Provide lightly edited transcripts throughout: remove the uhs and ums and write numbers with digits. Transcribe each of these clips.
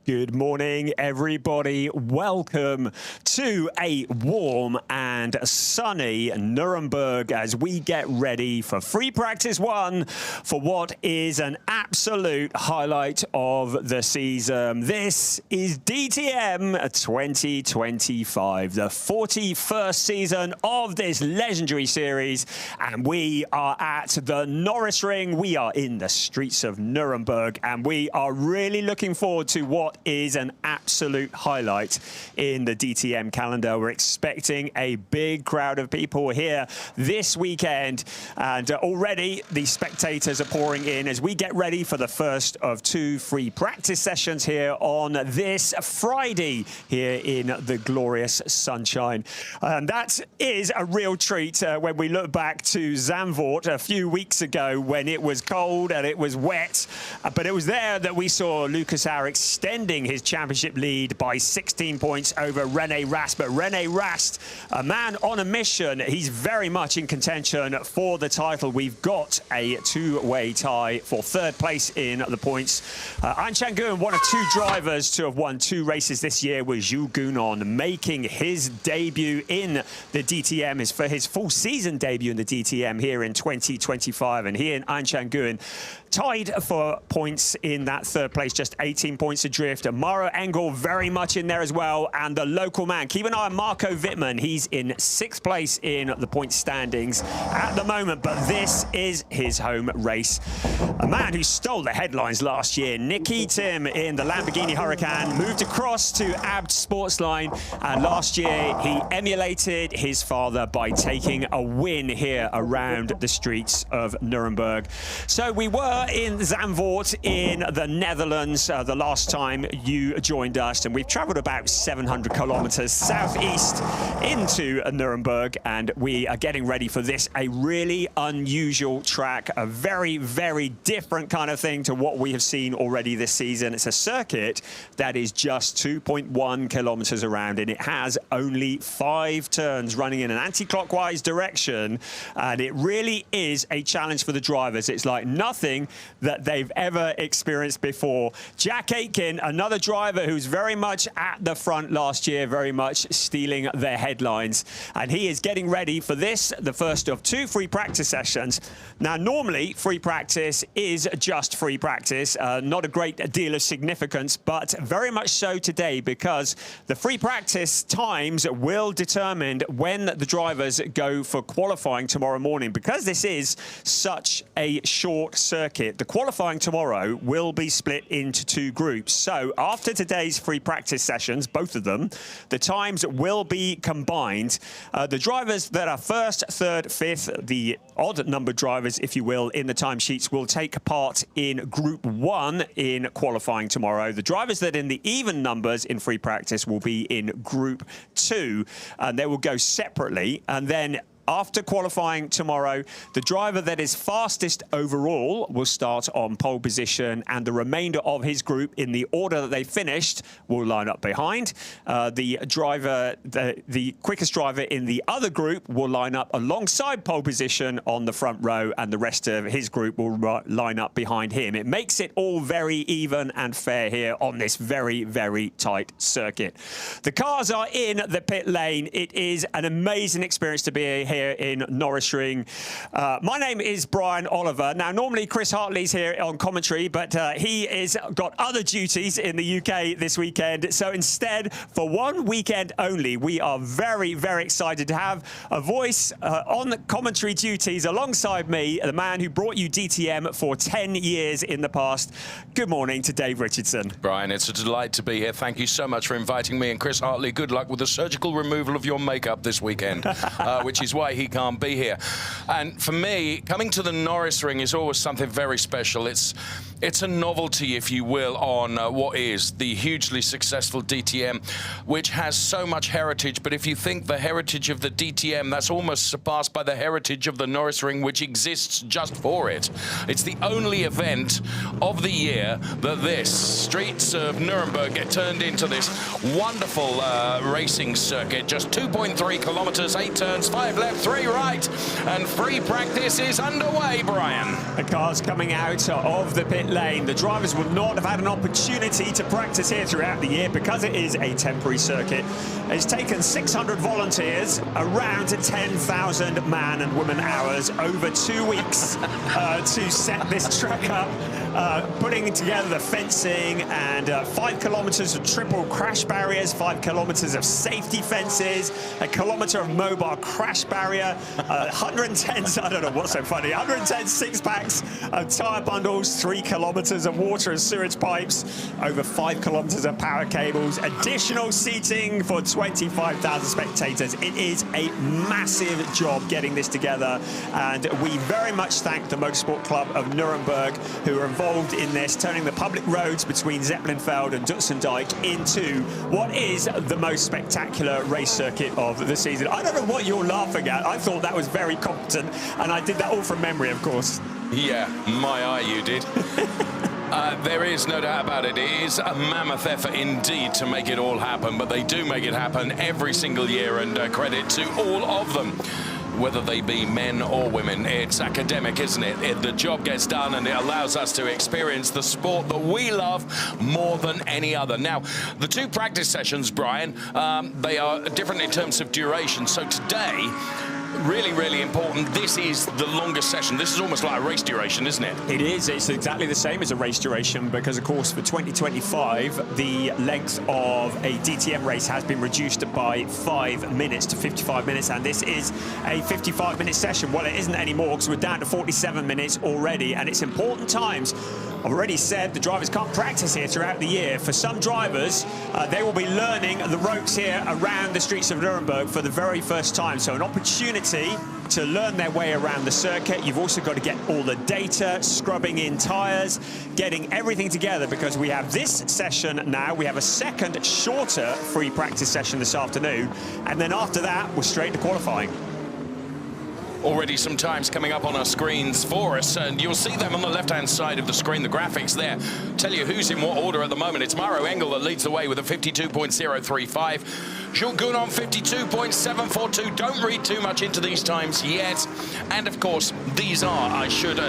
Good morning, everybody. Welcome to a warm and sunny Nuremberg as we get ready for free practice one for what is an absolute highlight of the season. This is DTM 2025, the 41st season of this legendary series, and we are at the Norisring. We are in the streets of Nuremberg, and we are really looking forward to what is an absolute highlight in the DTM calendar. We're expecting a big crowd of people here this weekend, and already the spectators are pouring in as we get ready for the first of two free practice sessions here on this Friday here in the glorious sunshine. And that is a real treat when we look back to Zandvoort a few weeks ago when it was cold and it was wet, but it was there that we saw Lucas Auer extending his championship lead by 16 points over Rene Rast. But Rene Rast, a man on a mission, he's very much in contention for the title. We've got a two-way tie for third place in the points. Anh Nguyen, one of two drivers to have won two races this year, was Jules Gounon, making his debut in the DTM, for his full season debut in the DTM here in 2025. And he and Anh Nguyen tied for points in that third place, just 18 points adrift. Maro Engel very much in there as well, and the local man, keep an eye on Marco Wittmann. He's in sixth place in the point standings at the moment, but this is his home race. A man who stole the headlines last year, Nicky Tim in the Lamborghini Huracan, moved across to Abt Sportsline, and last year he emulated his father by taking a win here around the streets of Nuremberg. So we were in Zandvoort in the Netherlands the last time you joined us, and we've traveled about 700 kilometers southeast into Nuremberg, and we are getting ready for this, a really unusual track, a very, very different kind of thing to what we have seen already this season. It's a circuit that is just 2.1 kilometers around, and it has only 5 turns running in an anti-clockwise direction, and it really is a challenge for the drivers. It's like nothing that they've ever experienced before. Jack Aitken, another driver who's very much at the front last year, very much stealing their headlines, and he is getting ready for this, the first of two free practice sessions. Now, normally free practice is just free practice, not a great deal of significance, but very much so today, because the free practice times will determine when the drivers go for qualifying tomorrow morning. Because this is such a short circuit, the qualifying tomorrow will be split into two groups. So after today's free practice sessions, both of them, the times will be combined. The drivers that are first, third, fifth, the odd number drivers, if you will, in the timesheets will take part in Group 1 in qualifying tomorrow. The drivers that in the even numbers in free practice will be in Group 2, and they will go separately. And then after qualifying tomorrow, the driver that is fastest overall will start on pole position, and the remainder of his group, in the order that they finished, will line up behind. The quickest driver in the other group will line up alongside pole position on the front row, and the rest of his group will line up behind him. It makes it all very even and fair here on this very, very tight circuit. The cars are in the pit lane. It is an amazing experience to be here in Norisring. My name is Brian Oliver. Now, normally Chris Hartley's here on commentary, but he is got other duties in the UK this weekend. So instead, for one weekend only, we are very, very excited to have a voice on commentary duties alongside me, the man who brought you DTM for 10 years in the past. Good morning to Dave Richardson. Brian, it's a delight to be here. Thank you so much for inviting me. And Chris Hartley, good luck with the surgical removal of your makeup this weekend, which is why he can't be here. And for me, coming to the Norisring is always something very special. It's a novelty, if you will, on what is the hugely successful DTM, which has so much heritage. But if you think the heritage of the DTM, that's almost surpassed by the heritage of the Norisring, which exists just for it. It's the only event of the year that this streets of Nuremberg get turned into this wonderful racing circuit. Just 2.3 kilometers, 8 turns, 5 left, 3 right, and free practice is underway, Brian. The cars coming out of the pit pit lane. The drivers will not have had an opportunity to practice here throughout the year because it is a temporary circuit. It's taken 600 volunteers, around 10,000 man and woman hours over 2 weeks to set this track up. Putting together the fencing and 5 kilometers of triple crash barriers, 5 kilometers of safety fences, a kilometer of mobile crash barrier, 110, I don't know what's so funny, 110 six-packs of tyre bundles, 3 kilometers of water and sewage pipes, over 5 kilometers of power cables, additional seating for 25,000 spectators. It is a massive job getting this together, and we very much thank the Motorsport Club of Nuremberg, who are involved in this, turning the public roads between Zeppelinfeld and Dutzendijk into what is the most spectacular race circuit of the season. I don't know what you're laughing at. I thought that was very competent, and I did that all from memory, of course. Yeah, my eye, you did. There is no doubt about it. It is a mammoth effort indeed to make it all happen, but they do make it happen every single year, and credit to all of them. Whether they be men or women, it's academic, isn't it? The job gets done, and it allows us to experience the sport that we love more than any other. Now, the 2 practice sessions, Brian, they are different in terms of duration. So today, really, really important. This is the longest session. This is almost like a race duration, isn't it? It is. It's exactly the same as a race duration because, of course, for 2025, the length of a DTM race has been reduced by 5 minutes to 55 minutes, and this is a 55-minute session. Well, it isn't anymore because we're down to 47 minutes already, and it's important times. I've already said the drivers can't practice here throughout the year. For some drivers, they will be learning the ropes here around the streets of Nuremberg for the very first time. So an opportunity to learn their way around the circuit. You've also got to get all the data, scrubbing in tyres, getting everything together, because we have this session now. We have a second, shorter free practice session this afternoon. And then after that, we're straight to qualifying. Already some times coming up on our screens for us, and you'll see them on the left-hand side of the screen, the graphics there. Tell you who's in what order at the moment. It's Maro Engel that leads the way with a 52.035. Jules Gounon, 52.742. Don't read too much into these times yet. And, of course, these are, I should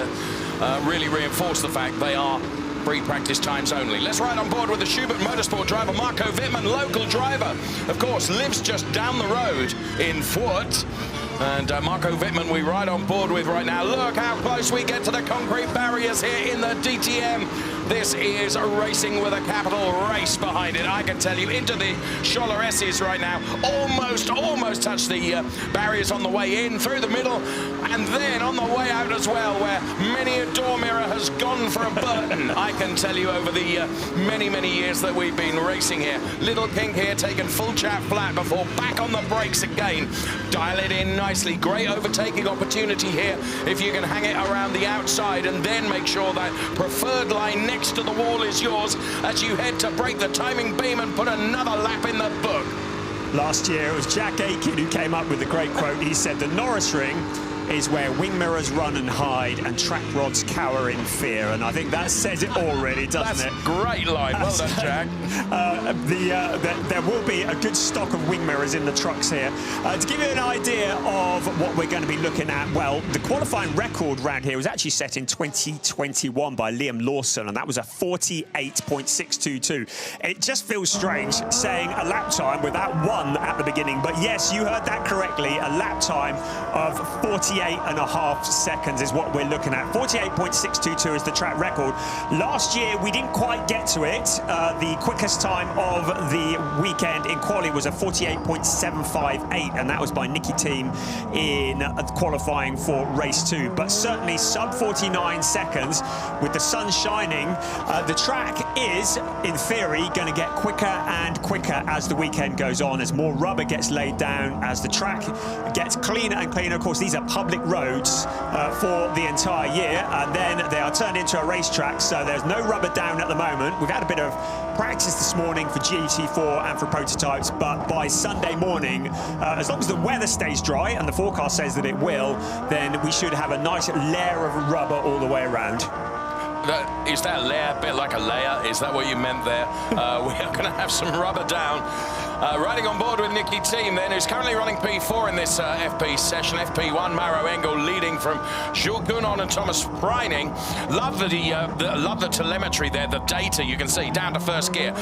really reinforce the fact, they are pre-practice times only. Let's ride on board with the Schubert Motorsport driver, Marco Wittmann, local driver. Of course, lives just down the road in Fürth. And Marco Wittmann we ride on board with right now. Look how close we get to the concrete barriers here in the DTM. This is racing with a capital race behind it. I can tell you, into the Scholler S's right now. Almost touched the barriers on the way in, through the middle, and then on the way out as well, where many a door mirror has gone for a Burton. I can tell you, over the many years that we've been racing here. Little Pink here taking full chat flat before back on the brakes again. Dial it in nicely. Great overtaking opportunity here if you can hang it around the outside and then make sure that preferred line next to the wall is yours as you head to break the timing beam and put another lap in the book. Last year, it was Jack Aiken who came up with the great quote. He said, "The Norisring is where wing mirrors run and hide and track rods cower in fear." And I think that says it already, doesn't it? That's a great line. Well done, Jack. There will be a good stock of wing mirrors in the trucks here. To give you an idea of what we're going to be looking at, well, the qualifying record round here was actually set in 2021 by Liam Lawson, and that was a 48.622. It just feels strange saying a lap time without one at the beginning, but yes, you heard that correctly. A lap time of 48.5 seconds is what we're looking at. 48.622 is the track record. Last year, we didn't quite get to it. The quickest time of the weekend in quali was a 48.758, and that was by Nicky Team in qualifying for race 2. But certainly sub 49 seconds with the sun shining. The track is, in theory, going to get quicker and quicker as the weekend goes on, as more rubber gets laid down, as the track gets cleaner and cleaner. Of course, these are public roads for the entire year, and then they are turned into a racetrack, so there's no rubber down at the moment. We've had a bit of practice this morning for GT4 and for prototypes, but by Sunday morning, as long as the weather stays dry, and the forecast says that it will, then we should have a nice layer of rubber all the way around. Is that layer a bit like a layer? Is that what you meant there? We are going to have some rubber down Riding on board with Nicky Team then, who's currently running P4 in this FP session. FP1, Maro Engel leading from Jules Gounon and Thomas Preining. Love the telemetry there, the data you can see down to first gear,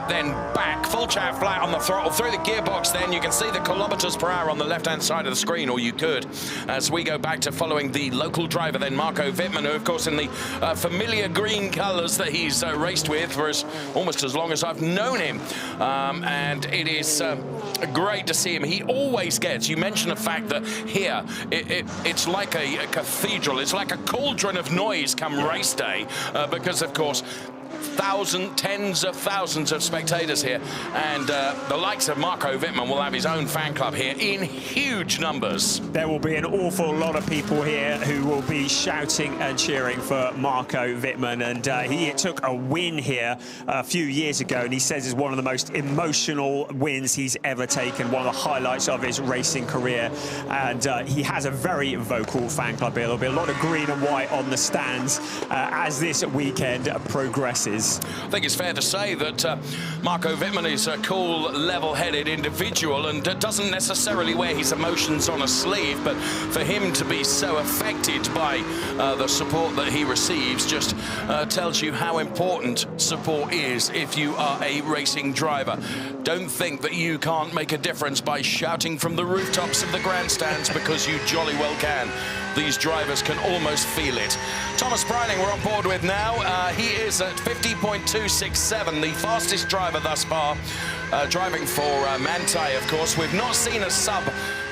then back, full chat flat on the throttle, through the gearbox then you can see the kilometers per hour on the left-hand side of the screen, or you could, as we go back to following the local driver then, Marco Wittmann, who of course in the familiar green colours that he's raced with for almost as long as I've known him. And it is great to see him. He always gets, you mentioned the fact that here, it's like a cathedral, it's like a cauldron of noise come race day, because of course, tens of thousands of spectators here, and the likes of Marco Wittmann will have his own fan club here in huge numbers. There will be an awful lot of people here who will be shouting and cheering for Marco Wittmann, and he took a win here a few years ago, and he says it's one of the most emotional wins he's ever taken, one of the highlights of his racing career, and he has a very vocal fan club here. There'll be a lot of green and white on the stands as this weekend progresses. I think it's fair to say that Marco Wittmann is a cool, level-headed individual and doesn't necessarily wear his emotions on a sleeve, but for him to be so affected by the support that he receives just tells you how important support is if you are a racing driver. Don't think that you can't make a difference by shouting from the rooftops of the grandstands, because you jolly well can. These drivers can almost feel it. Thomas Preining we're on board with now. He is at 50.267, the fastest driver thus far, driving for Manthey, of course. We've not seen a sub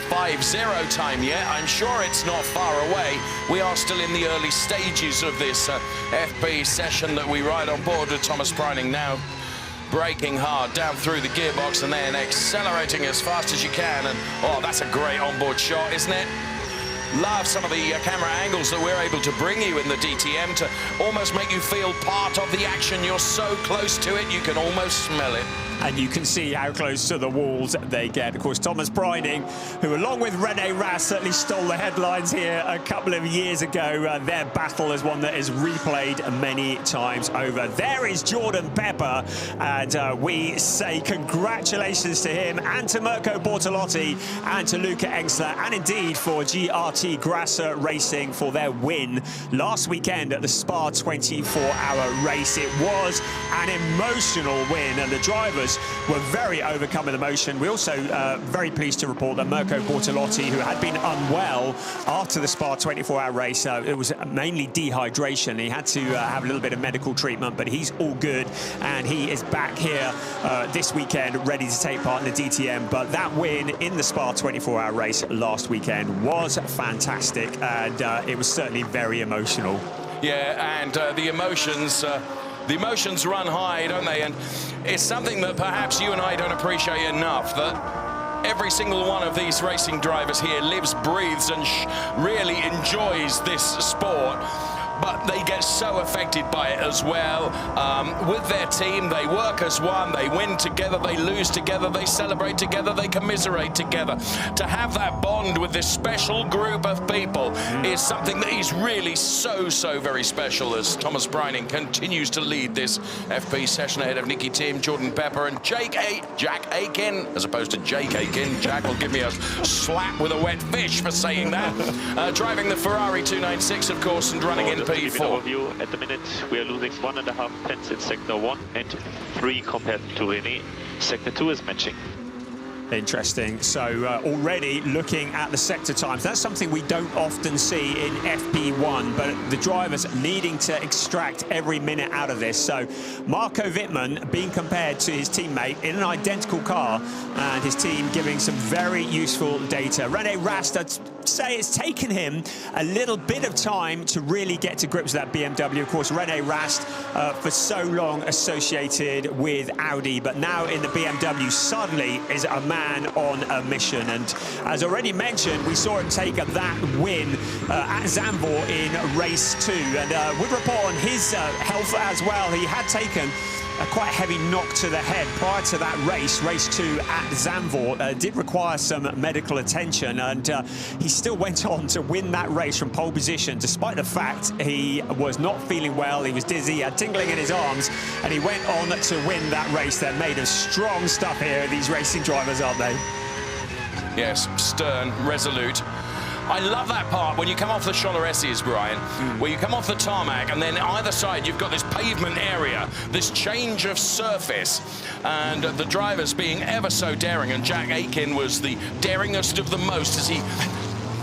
5.0 time yet. I'm sure it's not far away. We are still in the early stages of this FP session that we ride on board with Thomas Preining now. Braking hard down through the gearbox and then accelerating as fast as you can. And oh, that's a great onboard shot, isn't it? Love some of the camera angles that we're able to bring you in the DTM to almost make you feel part of the action. You're so close to it, you can almost smell it. And you can see how close to the walls they get. Of course, Thomas Preining, who along with René Rast certainly stole the headlines here a couple of years ago. Their battle is one that is replayed many times over. There is Jordan Pepper, and we say congratulations to him and to Mirko Bortolotti and to Luca Engstler, and indeed for GRT Grasser Racing for their win last weekend at the Spa 24-hour race. It was an emotional win, and the drivers were very overcome with emotion. We're also very pleased to report that Mirko Bortolotti, who had been unwell after the Spa 24-hour race, it was mainly dehydration. He had to have a little bit of medical treatment, but he's all good, and he is back here this weekend ready to take part in the DTM. But that win in the Spa 24-hour race last weekend was fantastic, and it was certainly very emotional. Yeah, and the emotions run high, don't they? And it's something that perhaps you and I don't appreciate enough, that every single one of these racing drivers here lives, breathes, and really enjoys this sport. But they get so affected by it as well. With their team, they work as one, they win together, they lose together, they celebrate together, they commiserate together. To have that bond with this special group of people is something that is really so very special, as Thomas Preining continues to lead this FP session ahead of Nicky Team, Jordan Pepper, and Jack Aiken, as opposed to Jake Aiken. Jack will give me a slap with a wet fish for saying that. Driving the Ferrari 296, of course, and running in P4. Overview. At the minute, we are losing 1.5 tenths in Sector 1 and 3 compared to René. Sector 2 is matching. Interesting. So already looking at the sector times, that's something we don't often see in FP1, but the drivers needing to extract every minute out of this. So Marco Wittmann being compared to his teammate in an identical car, and his team giving some very useful data. René Rast, I'd say it's taken him a little bit of time to really get to grips with that BMW. Of course, René Rast for so long associated with Audi, but now in the BMW suddenly is a man on a mission. And as already mentioned, we saw him take that win at Zandvoort in race 2, and would report on his health as well. He had taken quite a heavy knock to the head prior to that race 2 at Zandvoort. Did require some medical attention, and he still went on to win that race from pole position, despite the fact he was not feeling well. He was dizzy, he had tingling in his arms, and he went on to win that race. They're made of strong stuff here, these racing drivers, aren't they? Yes, stern, resolute. I love that part when you come off the Challeresses, Brian, where you come off the tarmac and then either side you've got this pavement area, this change of surface, and the drivers being ever so daring, and Jack Aitken was the daringest of the most as he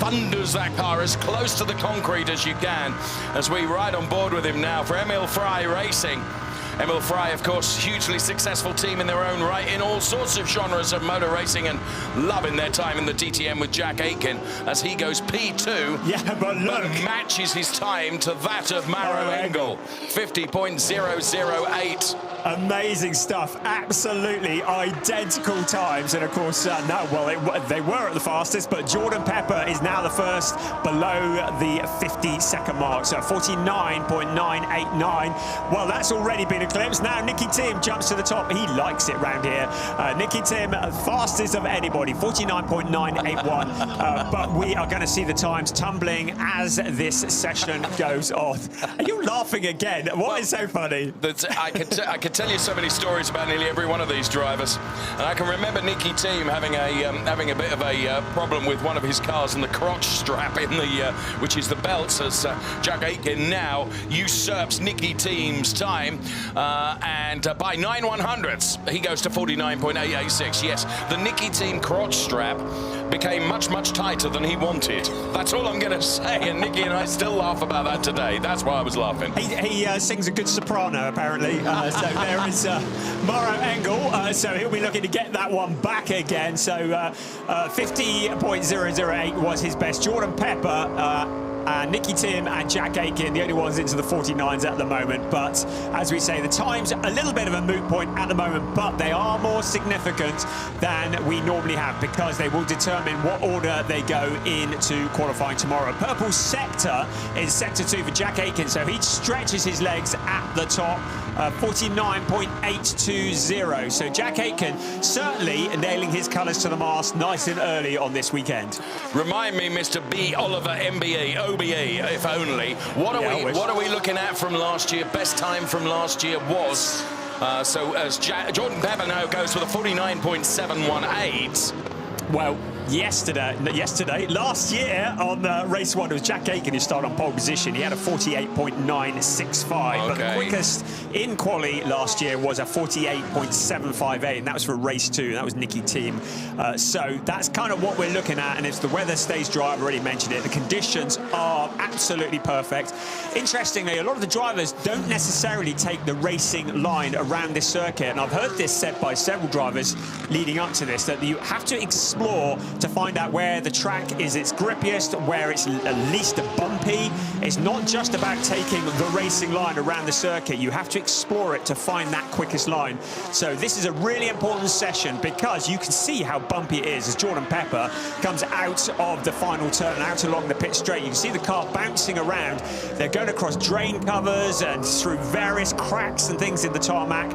thunders that car as close to the concrete as you can, as we ride on board with him now for Emil Frey Racing. Emil Frey, of course, hugely successful team in their own right in all sorts of genres of motor racing, and loving their time in the DTM with Jack Aitken as he goes P2. Yeah, but look. Matches his time to that of Maro Engel, 50.008. Amazing stuff, absolutely identical times, and of course, they were at the fastest, but Jordan Pepper is now the first below the 50-second mark, so 49.989. Well, that's already been eclipsed. Now Nicky Tim jumps to the top. He likes it round here. Nicky Tim, fastest of anybody, 49.981. But we are going to see the times tumbling as this session goes on. Are you laughing again? What is so funny? I could tell you so many stories about nearly every one of these drivers, and I can remember Nicky Tim having a bit of a problem with one of his cars and the crotch strap in the which is the belts, as Jack Aitken now usurps Nicky Tim's time, and by 9/100ths he goes to 49.886. Yes, the Nicky Tim crotch strap became much tighter than he wanted. That's all I'm going to say, and Nicky and I still laugh about that today. That's why I was laughing. He sings a good soprano, apparently. So there is Maro Engel. So he'll be looking to get that one back again. So 50.008 was his best. Jordan Pepper, Nicky Tim and Jack Aitken, the only ones into the 49s at the moment. But as we say, the time's a little bit of a moot point at the moment, but they are more significant than we normally have, because they will determine what order they go into qualifying tomorrow. Purple sector is sector 2 for Jack Aitken, so he stretches his legs at the top. 49.820. So Jack Aitken certainly nailing his colours to the mast nice and early on this weekend. Remind me, Mr. B. Oliver, MBE, OBE, if only. What are we looking at from last year? Best time from last year was so as Jordan Pepper now goes for the 49.718. Well, last year on race 1, it was Jack Aitken who started on pole position. He had a 48.965, but the quickest in quali last year was a 48.758, and that was for race 2. That was Nicky Tim. So that's kind of what we're looking at, and if the weather stays dry, I've already mentioned it, the conditions are absolutely perfect. Interestingly, a lot of the drivers don't necessarily take the racing line around this circuit, and I've heard this said by several drivers leading up to this, that you have to explore to find out where the track is its grippiest, where it's least bumpy. It's not just about taking the racing line around the circuit. You have to explore it to find that quickest line. So this is a really important session, because you can see how bumpy it is as Jordan Pepper comes out of the final turn, out along the pit straight. You can see the car bouncing around. They're going across drain covers and through various cracks and things in the tarmac.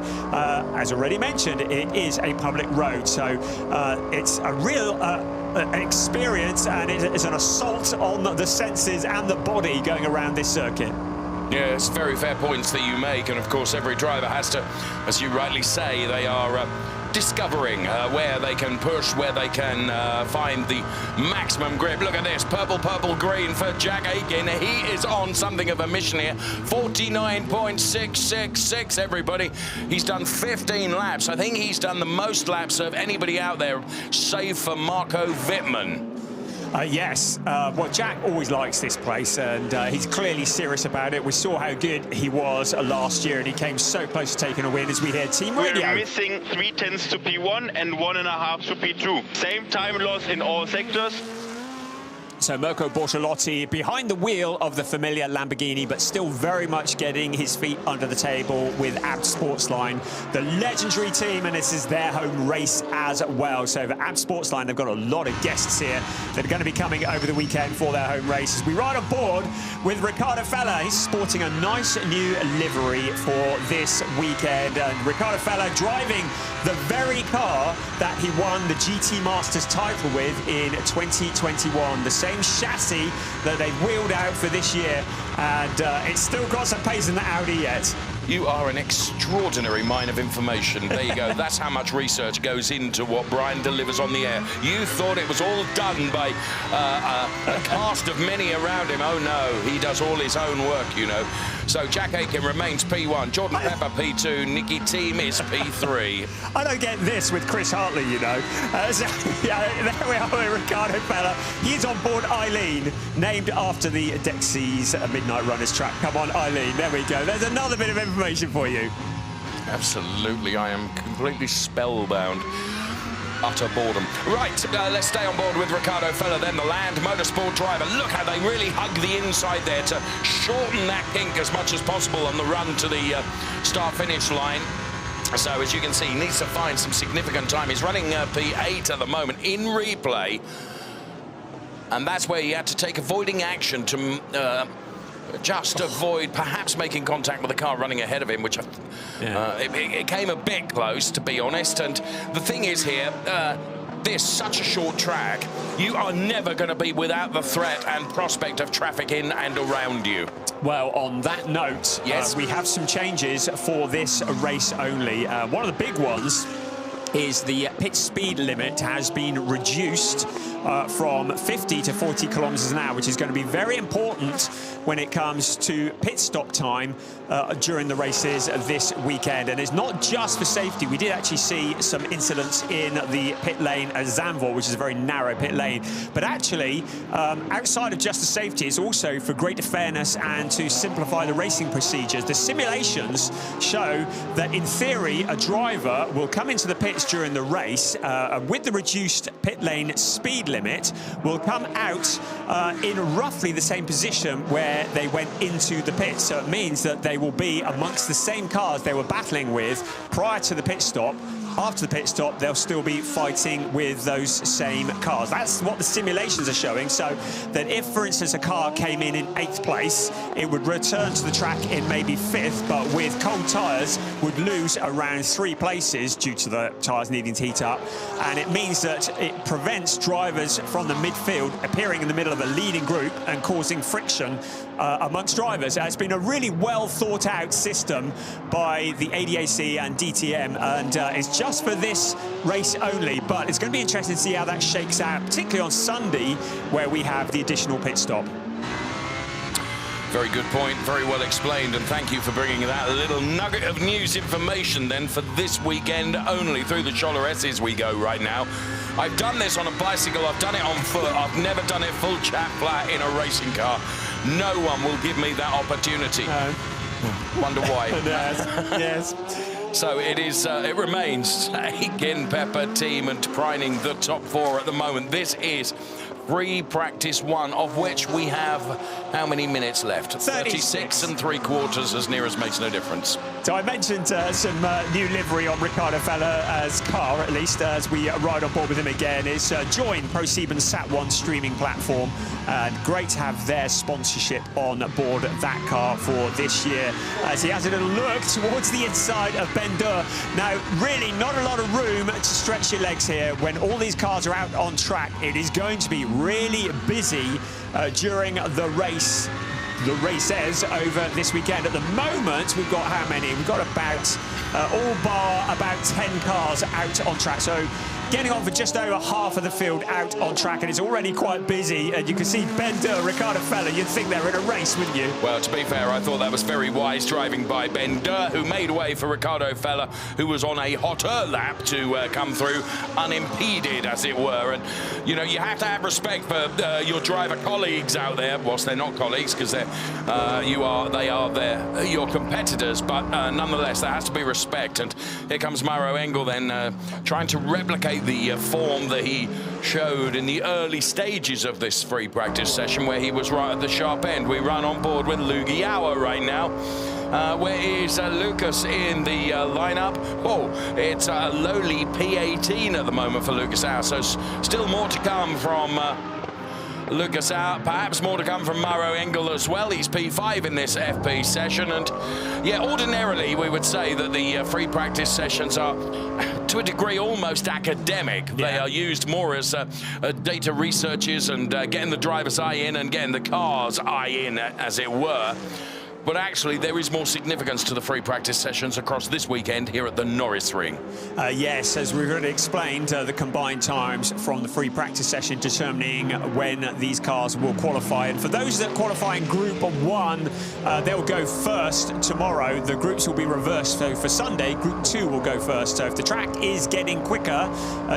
As already mentioned, it is a public road, so it's a real experience, and it is an assault on the senses and the body going around this circuit. Yeah, it's very fair points that you make, and of course every driver has to, as you rightly say, they are discovering where they can push, where they can find the maximum grip. Look at this, purple, green for Jack Aitken. He is on something of a mission here. 49.666, everybody. He's done 15 laps. I think he's done the most laps of anybody out there, save for Marco Wittmann. Yes, well, Jack always likes this place, and he's clearly serious about it. We saw how good he was last year, and he came so close to taking a win, as we hear Team Radio. We're missing 3/10 to P1 and 1.5 to P2. Same time loss in all sectors. So Mirko Bortolotti behind the wheel of the familiar Lamborghini, but still very much getting his feet under the table with Abt Sportsline, the legendary team, and this is their home race as well. So for Abt Sportsline, they've got a lot of guests here that are going to be coming over the weekend for their home races. We ride on board with Riccardo Fella. He's sporting a nice new livery for this weekend, and Riccardo Fella driving the very car that he won the GT Masters title with in 2021. The same chassis that they've wheeled out for this year, and it's still got some pace in the Audi yet. You are an extraordinary mine of information. There you go. That's how much research goes into what Brian delivers on the air. You thought it was all done by a cast of many around him. Oh, no. He does all his own work, you know. So Jack Aitken remains P1, Jordan Pepper P2, Nicky Team is P3. I don't get this with Chris Hartley, you know. There we are with Riccardo Fella. He's on board Eileen, named after the Dexys Midnight Runners track. Come on, Eileen. There we go. There's another bit of information for you. Absolutely. I am completely spellbound. Utter boredom. Right, let's stay on board with Riccardo Fella, then the Land Motorsport driver. Look how they really hug the inside there to shorten that kink as much as possible on the run to the start-finish line. So, as you can see, he needs to find some significant time. He's running P8 at the moment in replay. And that's where he had to take avoiding action to just avoid perhaps making contact with the car running ahead of him, which it came a bit close, to be honest. And the thing is here, this such a short track, you are never going to be without the threat and prospect of traffic in and around you. Well, on that note, yes, we have some changes for this race only. One of the big ones is the pit speed limit has been reduced from 50 to 40 kilometers an hour, which is going to be very important when it comes to pit stop time during the races this weekend. And it's not just for safety. We did actually see some incidents in the pit lane at Zandvoort, which is a very narrow pit lane. But actually, outside of just the safety, it's also for greater fairness and to simplify the racing procedures. The simulations show that, in theory, a driver will come into the pits during the race with the reduced pit lane speed limit, will come out in roughly the same position where they went into the pits. So it means that they will be amongst the same cars they were battling with prior to the pit stop. After the pit stop, they'll still be fighting with those same cars. That's what the simulations are showing. So that if, for instance, a car came in 8th place, it would return to the track in maybe 5th, but with cold tyres would lose around 3 places due to the tyres needing to heat up. And it means that it prevents drivers from the midfield appearing in the middle of a leading group and causing friction amongst drivers. It's been a really well thought out system by the ADAC and DTM, and it's just for this race only, but it's going to be interesting to see how that shakes out, particularly on Sunday, where we have the additional pit stop. Very good point, very well explained, and thank you for bringing that little nugget of news information then for this weekend only. Through the Cholereses we go right now. I've done this on a bicycle, I've done it on foot, I've never done it full chat flat in a racing car. No one will give me that opportunity. No. Wonder why. Yes. So it is. It remains Aitken, Pepper, Team, and Prining the top 4 at the moment. This is free practice 1, of which we have how many minutes left? 36 3/4, as near as makes no difference. So I mentioned some new livery on Riccardo Fella's car, at least, as we ride on board with him again. It's joined ProSieben Sat1 streaming platform, and great to have their sponsorship on board that car for this year, as he has a little look towards the inside of Ben Durr. Now, really not a lot of room to stretch your legs here. When all these cars are out on track, it is going to be really busy during the race. The races over this weekend. At the moment, we've got how many? We've got about, all bar about 10 cars out on track. So getting on for just over half of the field out on track, and it's already quite busy. And you can see Ben Durr, Riccardo Fella, you'd think they're in a race, wouldn't you? Well, to be fair, I thought that was very wise driving by Ben Durr, who made way for Riccardo Fella, who was on a hotter lap to come through unimpeded, as it were. And, you know, you have to have respect for your driver colleagues out there, whilst they're not colleagues, because they're they are your competitors, but nonetheless, there has to be respect. And here comes Maro Engel then trying to replicate the form that he showed in the early stages of this free practice session, where he was right at the sharp end. We run on board with Lugi Auer right now. Where is Lucas in the lineup? Oh, it's a lowly P18 at the moment for Lucas Auer, so still more to come from Lucas Auer, perhaps more to come from Maro Engel as well. He's P5 in this FP session, and yeah, ordinarily we would say that the free practice sessions are, to a degree, almost academic. Yeah. They are used more as data researches and getting the driver's eye in and getting the car's eye in, as it were. But actually, there is more significance to the free practice sessions across this weekend here at the Norisring. Yes, as we've already explained, the combined times from the free practice session determining when these cars will qualify. And for those that qualify in Group 1, they'll go first tomorrow. The groups will be reversed. So for Sunday, Group 2 will go first. So if the track is getting quicker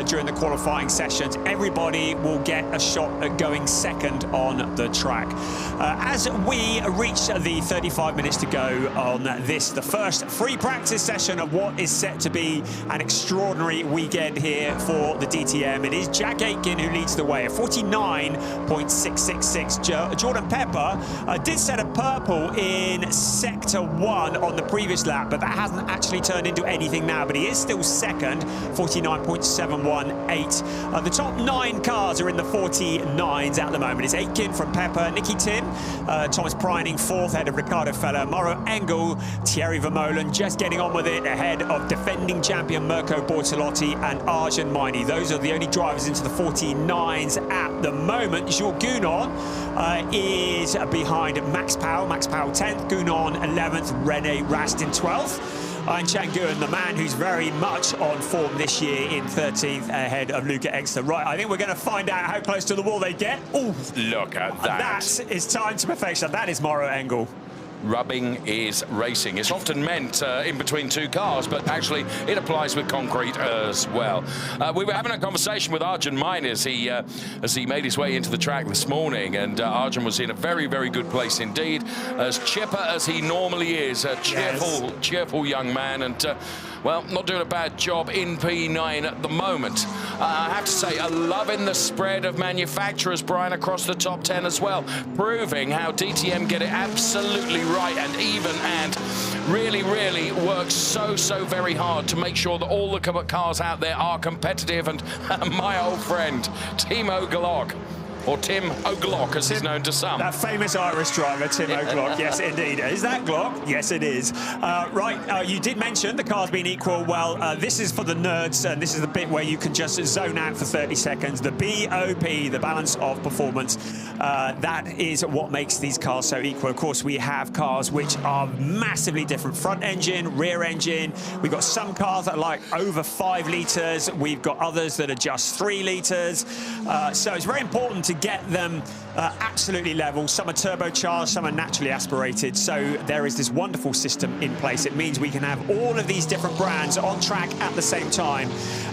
during the qualifying sessions, everybody will get a shot at going second on the track. As we reach the 35 minutes to go on this, the first free practice session of what is set to be an extraordinary weekend here for the DTM. It is Jack Aitken who leads the way, a 49.666. Jordan Pepper did set a purple in Sector 1 on the previous lap, but that hasn't actually turned into anything now, but he is still second, 49.718. The top 9 cars are in the 49s at the moment. It's Aitken from Pepper, Nicky Tim, Thomas Preining fourth, ahead of Ricardo Feller, Maro Engel, Thierry Vermeulen just getting on with it ahead of defending champion Mirko Bortolotti and Arjun Maini. Those are the only drivers into the 49s at the moment. Jules Gounon is behind Max Powell 10th, Gounon 11th, René Rast in 12th. And Changuan, the man who's very much on form this year, in 13th ahead of Luca Exter. Right, I think we're going to find out how close to the wall they get. Oh, look at that. That is time to perfection. That is Maro Engel. Rubbing is racing. It's often meant in between two cars, but actually it applies with concrete as well. We were having a conversation with Arjun Maini as he made his way into the track this morning, and Arjun was in a very, very good place indeed, as chipper as he normally is, a cheerful young man, and well, not doing a bad job in P9 at the moment. I have to say, I'm loving the spread of manufacturers, Brian, across the top 10 as well, proving how DTM get it absolutely right and even, and really, really works so very hard to make sure that all the cars out there are competitive. And my old friend, Timo Glock, or Tim O'Glock, as he's known to some. That famous Irish driver, Tim O'Glock. Yes, indeed. Is that Glock? Yes, it is. Right, you did mention the cars being equal. Well, this is for the nerds, and this is the bit where you can just zone out for 30 seconds. The BOP, the balance of performance, that is what makes these cars so equal. Of course, we have cars which are massively different. Front engine, rear engine. We've got some cars that are like over 5 litres. We've got others that are just 3 litres. So it's very important to get them absolutely level. Some are turbocharged, some are naturally aspirated. So there is this wonderful system in place. It means we can have all of these different brands on track at the same time.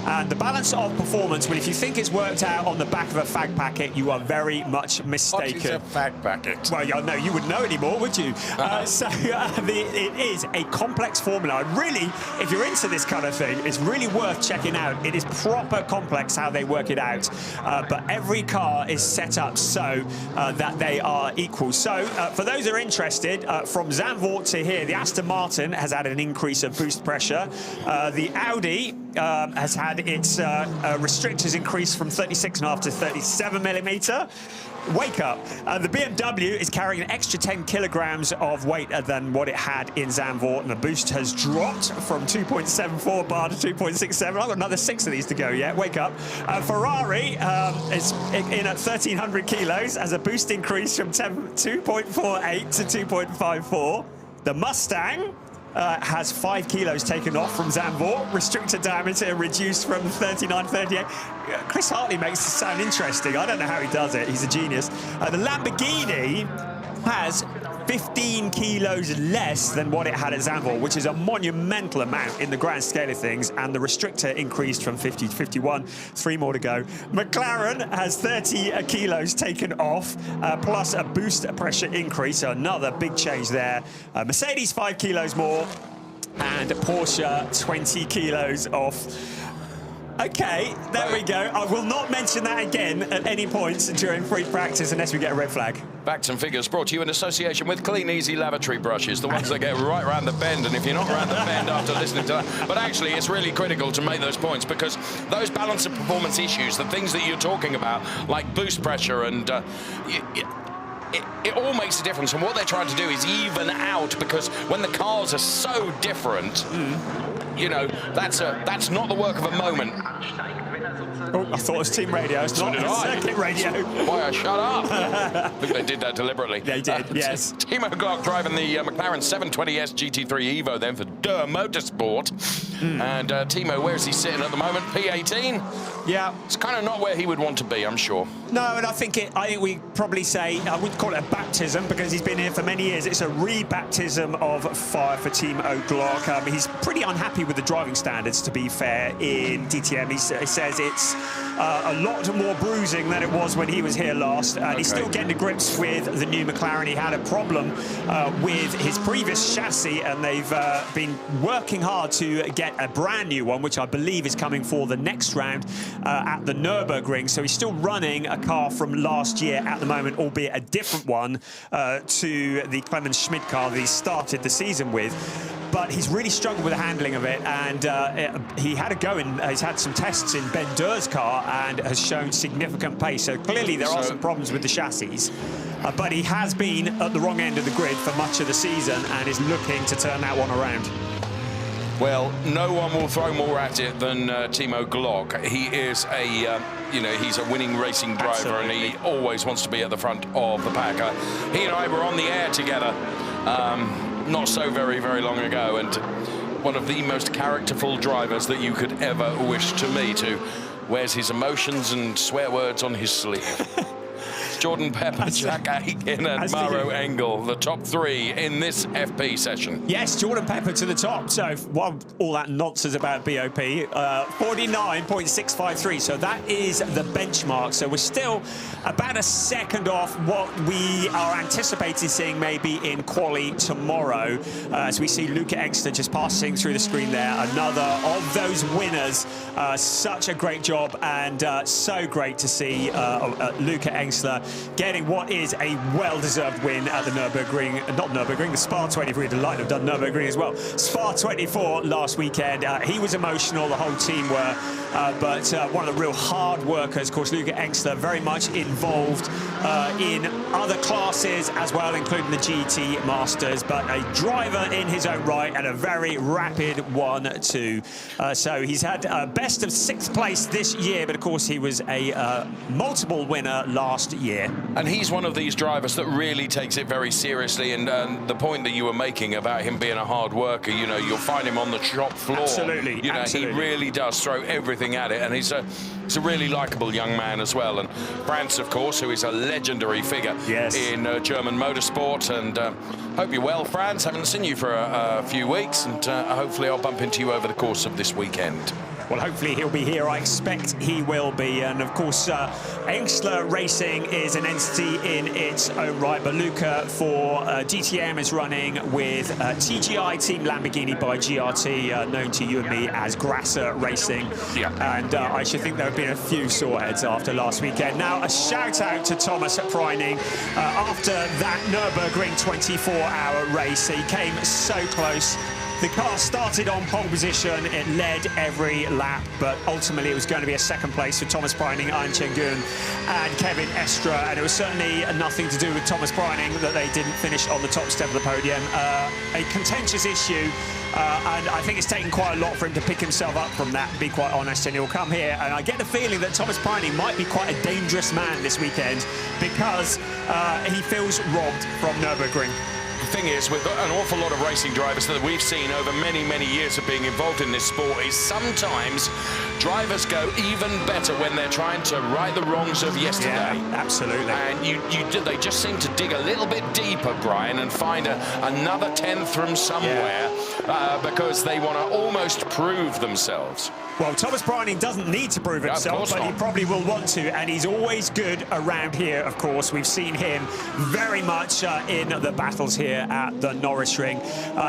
And the balance of performance, well, if you think it's worked out on the back of a fag packet, you are very much mistaken. What is a fag packet? Well, no, you wouldn't know anymore, would you? It is a complex formula. Really, if you're into this kind of thing, it's really worth checking out. It is proper complex how they work it out. But every car is set up so that they are equal. So for those who are interested, from Zandvoort to here, the Aston Martin has had an increase of boost pressure. The Audi has had its restrictors increased from 36.5 to 37mm. Wake up. The BMW is carrying an extra 10 kilograms of weight than what it had in Zandvoort, and the boost has dropped from 2.74 bar to 2.67. I've got another 6 of these to go yet. Wake up. Ferrari is in at 1,300 kilos as a boost increase from 2.48 to 2.54. The Mustang has 5 kilos taken off from Zandvoort. Restrictor diameter reduced from 39.38. Chris Hartley makes it sound interesting. I don't know how he does it. He's a genius. The Lamborghini has 15 kilos less than what it had at Zandvoort, which is a monumental amount in the grand scale of things, and the restrictor increased from 50 to 51. 3 more to go. McLaren has 30 kilos taken off, plus a boost pressure increase, so another big change there. Mercedes 5 kilos more, and Porsche 20 kilos off. Okay, there we go. I will not mention that again at any point during free practice unless we get a red flag. Facts and figures brought to you in association with Clean Easy lavatory brushes, the ones that get right around the bend, and if you're not around the bend after listening to that. But actually, it's really critical to make those points, because those balance of performance issues, the things that you're talking about, like boost pressure and... It all makes a difference, and what they're trying to do is even out, because when the cars are so different, you know, that's not the work of a moment. Oh, I thought it was team radio. It's not circuit radio. Boy, shut up. I think they did that deliberately. They did, yes. Timo Glock driving the McLaren 720S GT3 Evo then for Durr Motorsport. And Timo, where is he sitting at the moment? P18? Yeah. It's kind of not where he would want to be, I'm sure. No, and I think we probably say, I wouldn't call it a baptism because he's been here for many years. It's a re-baptism of fire for Timo Glock. He's pretty unhappy with the driving standards, to be fair, in DTM. He says it's a lot more bruising than it was when he was here last. And he's still getting to grips with the new McLaren. He had a problem with his previous chassis, and they've been working hard to get a brand new one, which I believe is coming for the next round at the Nürburgring. So he's still running a car from last year at the moment, albeit a different one to the Clemens Schmid car that he started the season with. But he's really struggled with the handling of it, and he had a go in. He's had some tests in Ben Durr's car and has shown significant pace. So clearly there are some problems with the chassis. But he has been at the wrong end of the grid for much of the season and is looking to turn that one around. Well, no one will throw more at it than Timo Glock. He is a, you know, he's a winning racing driver. Absolutely. And he always wants to be at the front of the pack. He and I were on the air together not so very, very long ago, and one of the most characterful drivers that you could ever wish to meet, who wears his emotions and swear words on his sleeve. Jordan Pepper, Jack Aiken and Mauro Engel, the top 3 in this FP session. Yes, Jordan Pepper to the top. So while all that nonsense about BOP, 49.653. So that is the benchmark. So we're still about a second off what we are anticipating seeing maybe in quali tomorrow. As we see Luca Engstler just passing through the screen there. Another of those winners. Such a great job, and so great to see Luca Engstler getting what is a well-deserved win at the Nürburgring, not Nürburgring, the Spa 24. Delighted to have done Nürburgring as well. Spa 24 last weekend. He was emotional, the whole team were, but one of the real hard workers, of course, Luca Engstler, very much involved in other classes as well, including the GT Masters, but a driver in his own right and a very rapid 1-2. So he's had best of 6th place this year, but of course he was a multiple winner last year. And he's one of these drivers that really takes it very seriously, and the point that you were making about him being a hard worker, you know, you'll find him on the shop floor. Absolutely, you know, absolutely. He really does throw everything at it, and he's a really likeable young man as well. And Franz, of course, who is a legendary figure in German motorsport. And hope you're well, Franz. Haven't seen you for a few weeks, and hopefully I'll bump into you over the course of this weekend. Well, hopefully he'll be here. I expect he will be. And, of course, Engstler Racing is an entity in its own right. But Luca for DTM is running with TGI Team Lamborghini by GRT, known to you and me as Grasser Racing. Yeah. And I should think there have been a few sore heads after last weekend. Now, a shout-out to Thomas Preining. After that Nürburgring 24-hour race, he came so close. The car started on pole position, it led every lap, but ultimately it was going to be a 2nd place for Thomas Preining, Ian Chen-Gun and Kevin Estra, and it was certainly nothing to do with Thomas Preining that they didn't finish on the top step of the podium. A contentious issue, and I think it's taken quite a lot for him to pick himself up from that, to be quite honest, and he'll come here, and I get the feeling that Thomas Preining might be quite a dangerous man this weekend because he feels robbed from Nürburgring. The thing is, with an awful lot of racing drivers that we've seen over many, many years of being involved in this sport, is sometimes drivers go even better when they're trying to right the wrongs of yesterday. Yeah, absolutely. And they just seem to dig a little bit deeper, Brian, and find another 10th from somewhere because they want to almost prove themselves. Well, Thomas Bryning doesn't need to prove himself, but he probably will want to, and he's always good around here, of course. We've seen him very much in the battles here at the Norisring.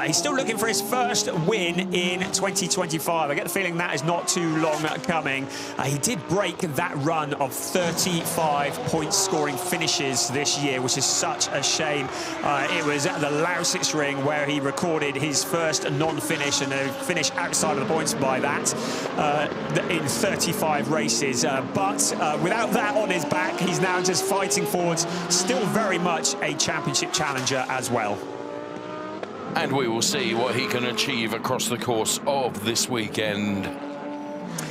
He's still looking for his first win in 2025. I get the feeling that is not too long coming. He did break that run of 35 point-scoring finishes this year, which is such a shame. It was at the Lausitz Ring where he recorded his first non-finish, and a finish outside of the points by that. In 35 races, but without that on his back, he's now just fighting forwards, still very much a championship challenger as well. And we will see what he can achieve across the course of this weekend.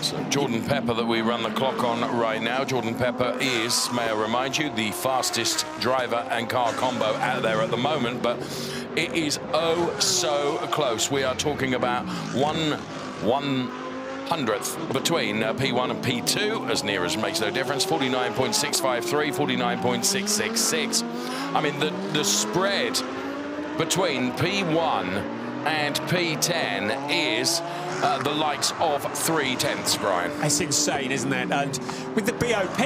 So Jordan Pepper that we run the clock on right now. Jordan Pepper is, may I remind you, the fastest driver and car combo out there at the moment, but it is oh so close. We are talking about one hundredth between P1 and P2, as near as makes no difference. 49.653, 49.666. I mean, the spread between P1 and P10 is the likes of 3/10, Brian. It's insane, isn't it? And with the BOP,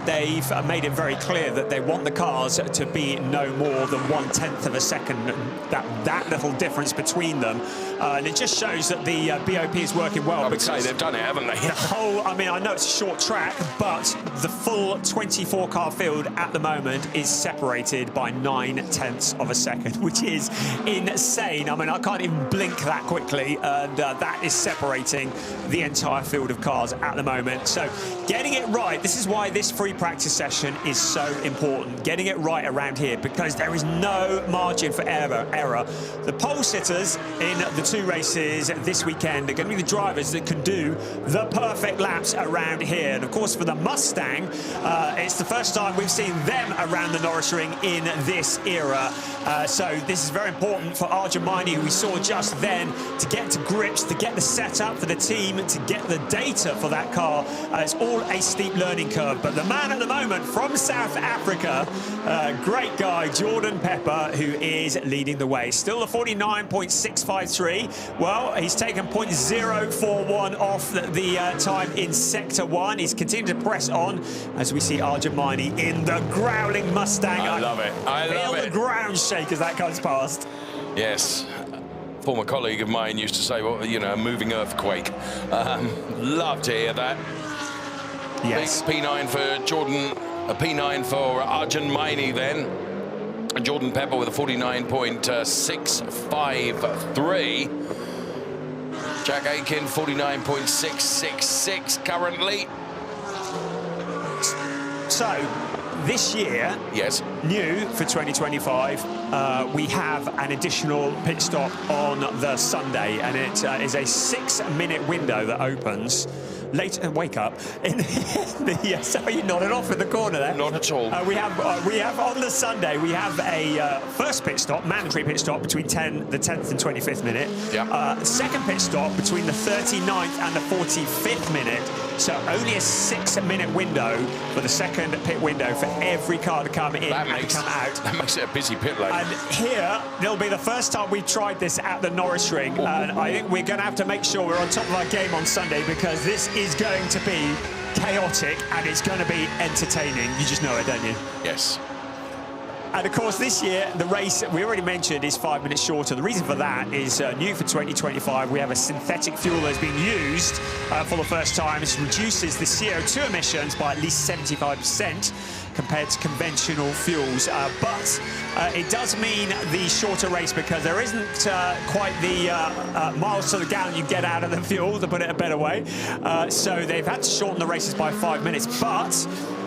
they've made it very clear that they want the cars to be no more than 1/10 of a second. That little difference between them, and it just shows that the BOP is working well. I would say they've done it, haven't they? The whole, I mean, I know it's a short track, but the full 24-car field at the moment is separated by 9/10 of a second, which is insane. I mean, I can't even blink that quickly, and that is separating the entire field of cars at the moment. So getting it right, this is why this free practice session is so important. Getting it right around here, because there is no margin for error. The pole sitters in the two races this weekend are going to be the drivers that can do the perfect laps around here. And of course, for the Mustang, it's the first time we've seen them around the Norisring in this era. So this is very important for Arjun Maini, who we saw just then, to get to grips, to get the setup for the team, to get the data for that car. It's all a steep learning curve. But the man at the moment from South Africa, great guy, Jordan Pepper, who is leading the way. Still a 49.653. Well, he's taken 0.041 off the time in Sector 1. He's continued to press on as we see Arjun Maini in the growling Mustang. I love it. I love it. Feel the ground shake as that comes past. Yes. Former colleague of mine used to say, well, you know, a moving earthquake. Love to hear that. Yes. Big P9 for Jordan, a P9 for Arjun Maini then. And Jordan Pepper with a 49.653. Jack Aiken, 49.666 currently. So, this year, yes, new for 2025, we have an additional pit stop on the Sunday, and it is a 6-minute window that opens. Wake up. So you nodded off in the corner there. Not at all. We have on the Sunday, we have a first pit stop, mandatory pit stop between the 10th and 25th minute. Yeah. Second pit stop between the 39th and the 45th minute. So only a 6-minute window for the second pit window for every car to come in and come out. That makes it a busy pit lane. And here, it'll be the first time we've tried this at the Norisring. And I think we're going to have to make sure we're on top of our game on Sunday, because this is going to be chaotic and it's going to be entertaining. You just know it, don't you? Yes. And of course, this year, the race, we already mentioned, is 5 minutes shorter. The reason for that is new for 2025. We have a synthetic fuel that's being used for the first time. It reduces the CO2 emissions by at least 75% compared to conventional fuels. But it does mean the shorter race, because there isn't quite the miles to the gallon you get out of the fuel, to put it a better way. So they've had to shorten the races by 5 minutes. But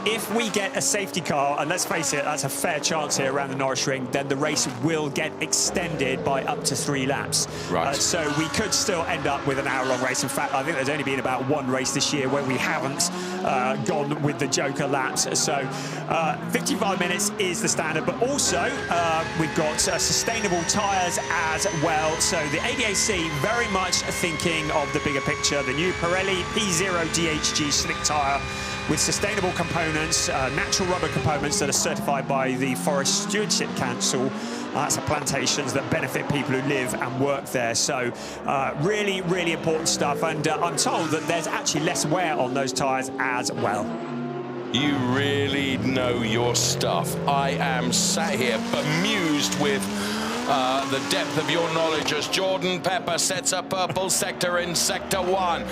if we get a safety car, and let's face it, that's a fair chance here around the Norisring, then the race will get extended by up to 3 laps. Right. So we could still end up with an hour-long race. In fact, I think there's only been about one race this year where we haven't gone with the Joker laps. So 55 minutes is the standard, but also we've got sustainable tyres as well. So the ADAC very much thinking of the bigger picture. The new Pirelli P0 DHG slick tyre with sustainable components, natural rubber components that are certified by the Forest Stewardship Council. That's the plantations that benefit people who live and work there. So really, really important stuff. And I'm told that there's actually less wear on those tyres as well. You really know your stuff. I am sat here bemused with the depth of your knowledge as Jordan Pepper sets a purple sector in Sector 1.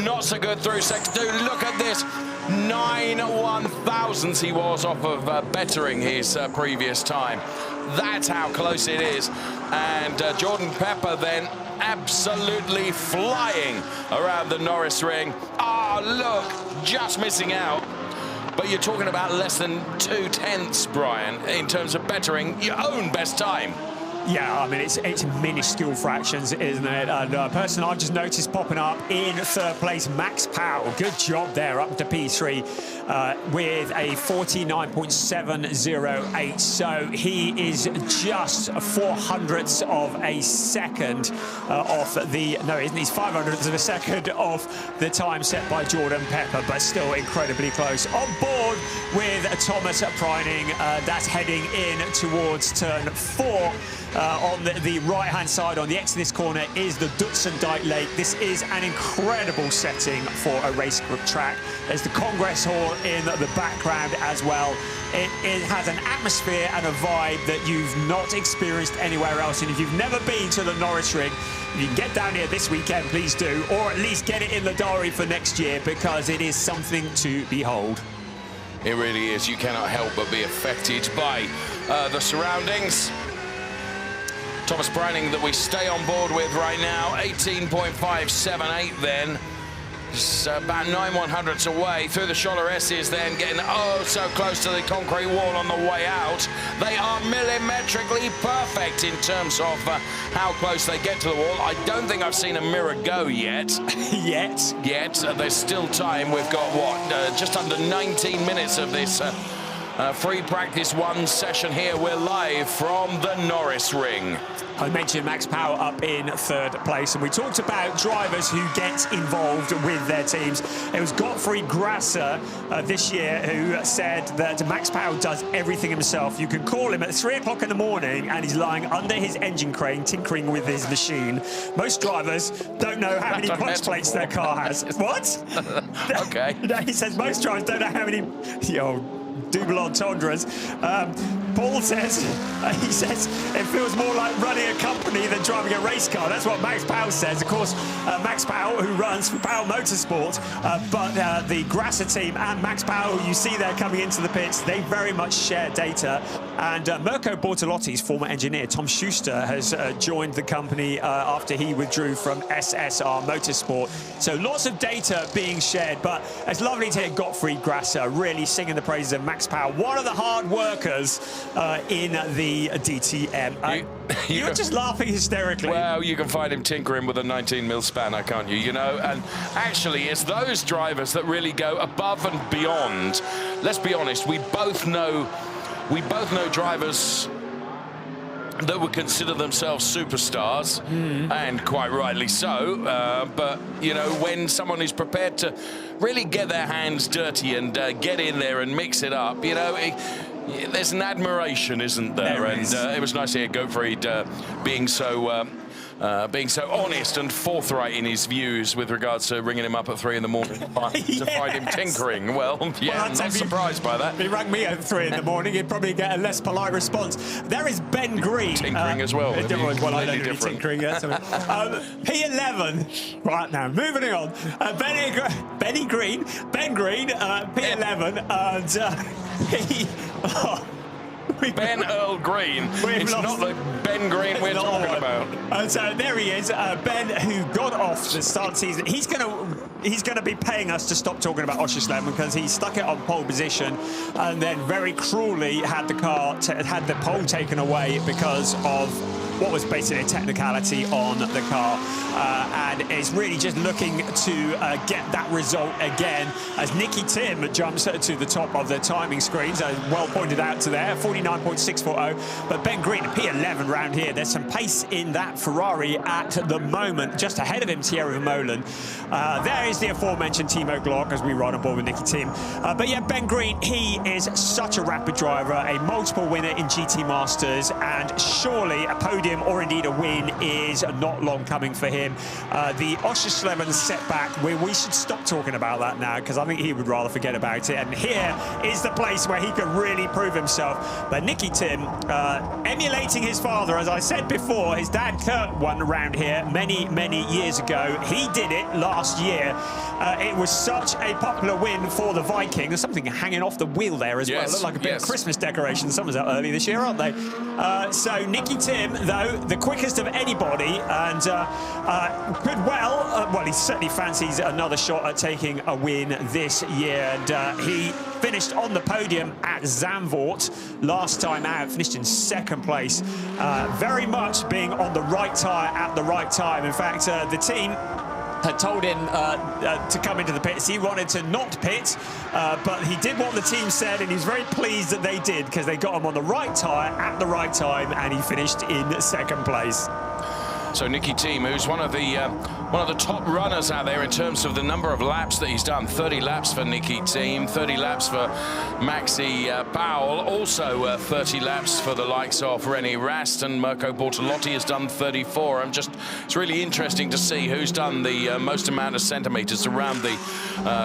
Not so good through Sector 2. Look at this. 9 1,000ths he was off of bettering his previous time. That's how close it is. And Jordan Pepper then absolutely flying around the Norris ring. Oh, look, just missing out. But you're talking about less than 2/10ths, Brian, in terms of bettering your own best time. Yeah, I mean, it's minuscule fractions, isn't it? And a person I've just noticed popping up in third place, Max Powell. Good job there, up to P3 with a 49.708. So he is just 400ths of a second off the, no, isn't he? He's 500ths of a second off the time set by Jordan Pepper, but still incredibly close. On board with Thomas Preining, that's heading in towards turn 4. On the right-hand side, on the exit corner, is the Dutzendijk Lake. This is an incredible setting for a race track. There's the Congress Hall in the background as well. It has an atmosphere and a vibe that you've not experienced anywhere else. And if you've never been to the Norisring, if you can get down here this weekend, please do, or at least get it in the diary for next year, because it is something to behold. It really is. You cannot help but be affected by the surroundings. Thomas Preining that we stay on board with right now, 18.578 then. It's about 9 100ths away through the Scholler S's then, getting oh so close to the concrete wall on the way out. They are millimetrically perfect in terms of how close they get to the wall. I don't think I've seen a mirror go yet. Yet. There's still time. We've got, what, just under 19 minutes of this free practice 1 session here. We're live from the Norris ring. I mentioned Max Powell up in third place, and we talked about drivers who get involved with their teams. It was Gottfried Grasser this year who said that Max Powell does everything himself. You can call him at 3 o'clock in the morning and he's lying under his engine crane tinkering with his machine. Most drivers don't know how many clutch plates their car has. What? Okay. He says most drivers don't know how many double entendres. Paul says, he says it feels more like running a company than driving a race car. That's what Max Powell says. Of course, Max Powell, who runs for Powell Motorsport, but the Grasser team and Max Powell, who you see there coming into the pits, they very much share data. And Mirko Bortolotti's former engineer, Tom Schuster, has joined the company after he withdrew from SSR Motorsport. So lots of data being shared, but it's lovely to hear Gottfried Grasser really singing the praises of Max Powell, one of the hard workers in the DTM. You're just laughing hysterically. Well, you can find him tinkering with a 19mm spanner, can't you? You know, and actually, it's those drivers that really go above and beyond. Let's be honest, we both know drivers that would consider themselves superstars, and quite rightly so. But, you know, when someone is prepared to really get their hands dirty and get in there and mix it up, you know, there's an admiration, isn't there? And it was nice to hear Gottfried being so honest and forthright in his views with regards to ringing him up at 3 in the morning to find him tinkering. Well, yeah, I'm not surprised by that. If he rang me at 3 in the morning, he'd probably get a less polite response. There is Ben Green. Tinkering as well. Well, I don't really tinkering. P11. Right now, moving on. Ben Green, P11, and Ben Earl Green. It's not the Ben Green we're talking about. So there he is, Ben, who got off the start season. He's going to be paying us to stop talking about Oschersleben because he stuck it on pole position and then very cruelly had the pole taken away because of what was basically a technicality on the car, and is really just looking to get that result again as Nicky Tim jumps to the top of the timing screens, as well pointed out to there, 49.640. But Ben Green, P11 round here. There's some pace in that Ferrari at the moment, just ahead of him, Thierry Vermeulen. There is the aforementioned Timo Glock as we ride on board with Nicky Tim. But yeah, Ben Green, he is such a rapid driver, a multiple winner in GT Masters, and surely a podium or indeed a win is not long coming for him. The Oschersleben setback, we should stop talking about that now, because I think he would rather forget about it. And here is the place where he could really prove himself. But Nicky Tim, emulating his father, as I said before, his dad Kurt won around here many years ago. He did it last year. It was such a popular win for the Viking. There's something hanging off the wheel there as well. It looked like a bit of Christmas decoration. Someone's out early this year, aren't they? So Nicky Tim, though, the quickest of anybody, and could well, he certainly fancies another shot at taking a win this year. And he finished on the podium at Zandvoort last time out, finished in second place. Very much being on the right tyre at the right time. In fact, the team had told him to come into the pits. He wanted to not pit, but he did what the team said, and he's very pleased that they did, because they got him on the right tyre at the right time, and he finished in second place. So Nicky Tim, who's one of the top runners out there in terms of the number of laps that he's done. 30 laps for Nicky Tim, 30 laps for Maxi Powell, also 30 laps for the likes of René Rast, and Mirko Bortolotti has done 34. It's really interesting to see who's done the most amount of centimetres around the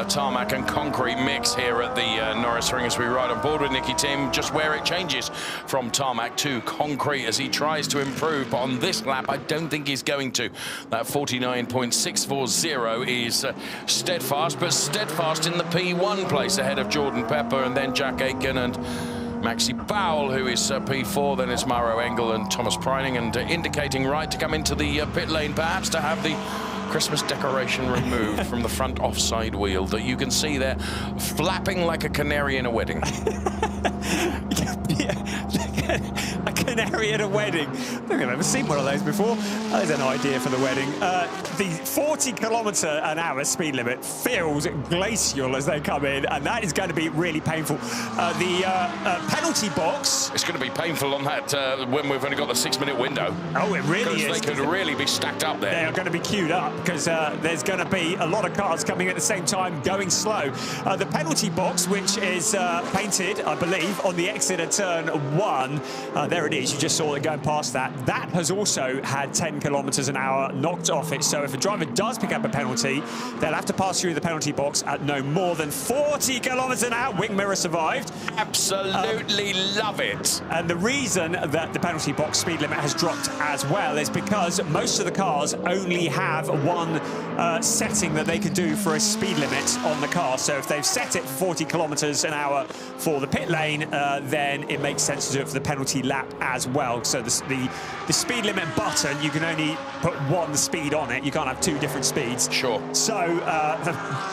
tarmac and concrete mix here at the Norisring as we ride on board with Nicky Tim, just where it changes from tarmac to concrete as he tries to improve. But on this lap, I don't think he's going to. That 49.640 is steadfast, but steadfast in the P1 place ahead of Jordan Pepper, and then Jack Aitken and Maxi Powell, who is P4. Then it's Mauro Engel and Thomas Preining, and indicating right to come into the pit lane, perhaps to have the Christmas decoration removed from the front offside wheel that you can see there flapping like a canary in a wedding. A canary at a wedding. I think I've never seen one of those before. There's an idea for the wedding. The 40km/h speed limit feels glacial as they come in, and that is going to be really painful. The penalty box. It's going to be painful on that when we've only got the 6-minute window. Oh, it really is. Because they could really be stacked up there. They are going to be queued up, because there's going to be a lot of cars coming at the same time, going slow. The penalty box, which is painted, I believe, on the exit at turn 1. There it is. You just saw it going past that. That has also had 10 km/h knocked off it. So if a driver does pick up a penalty, they'll have to pass through the penalty box at no more than 40 km/h. Wing mirror survived. Absolutely love it. And the reason that the penalty box speed limit has dropped as well is because most of the cars only have one setting that they can do for a speed limit on the car. So if they've set it for 40 km/h for the pit lane, then it makes sense to do it for the penalty lap as well. So the speed limit button, you can only put one speed on it. You can't have two different speeds. Sure. So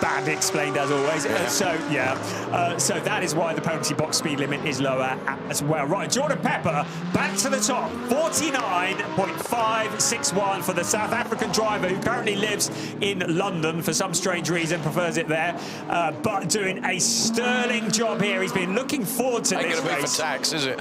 badly explained as always. Yeah. So that is why the penalty box speed limit is lower as well. Right, Jordan Pepper back to the top. 49.561 for the South African driver who currently lives in London for some strange reason, prefers it there, but doing a sterling job here. He's been looking forward to this race. Ain't going to be for tax, is it?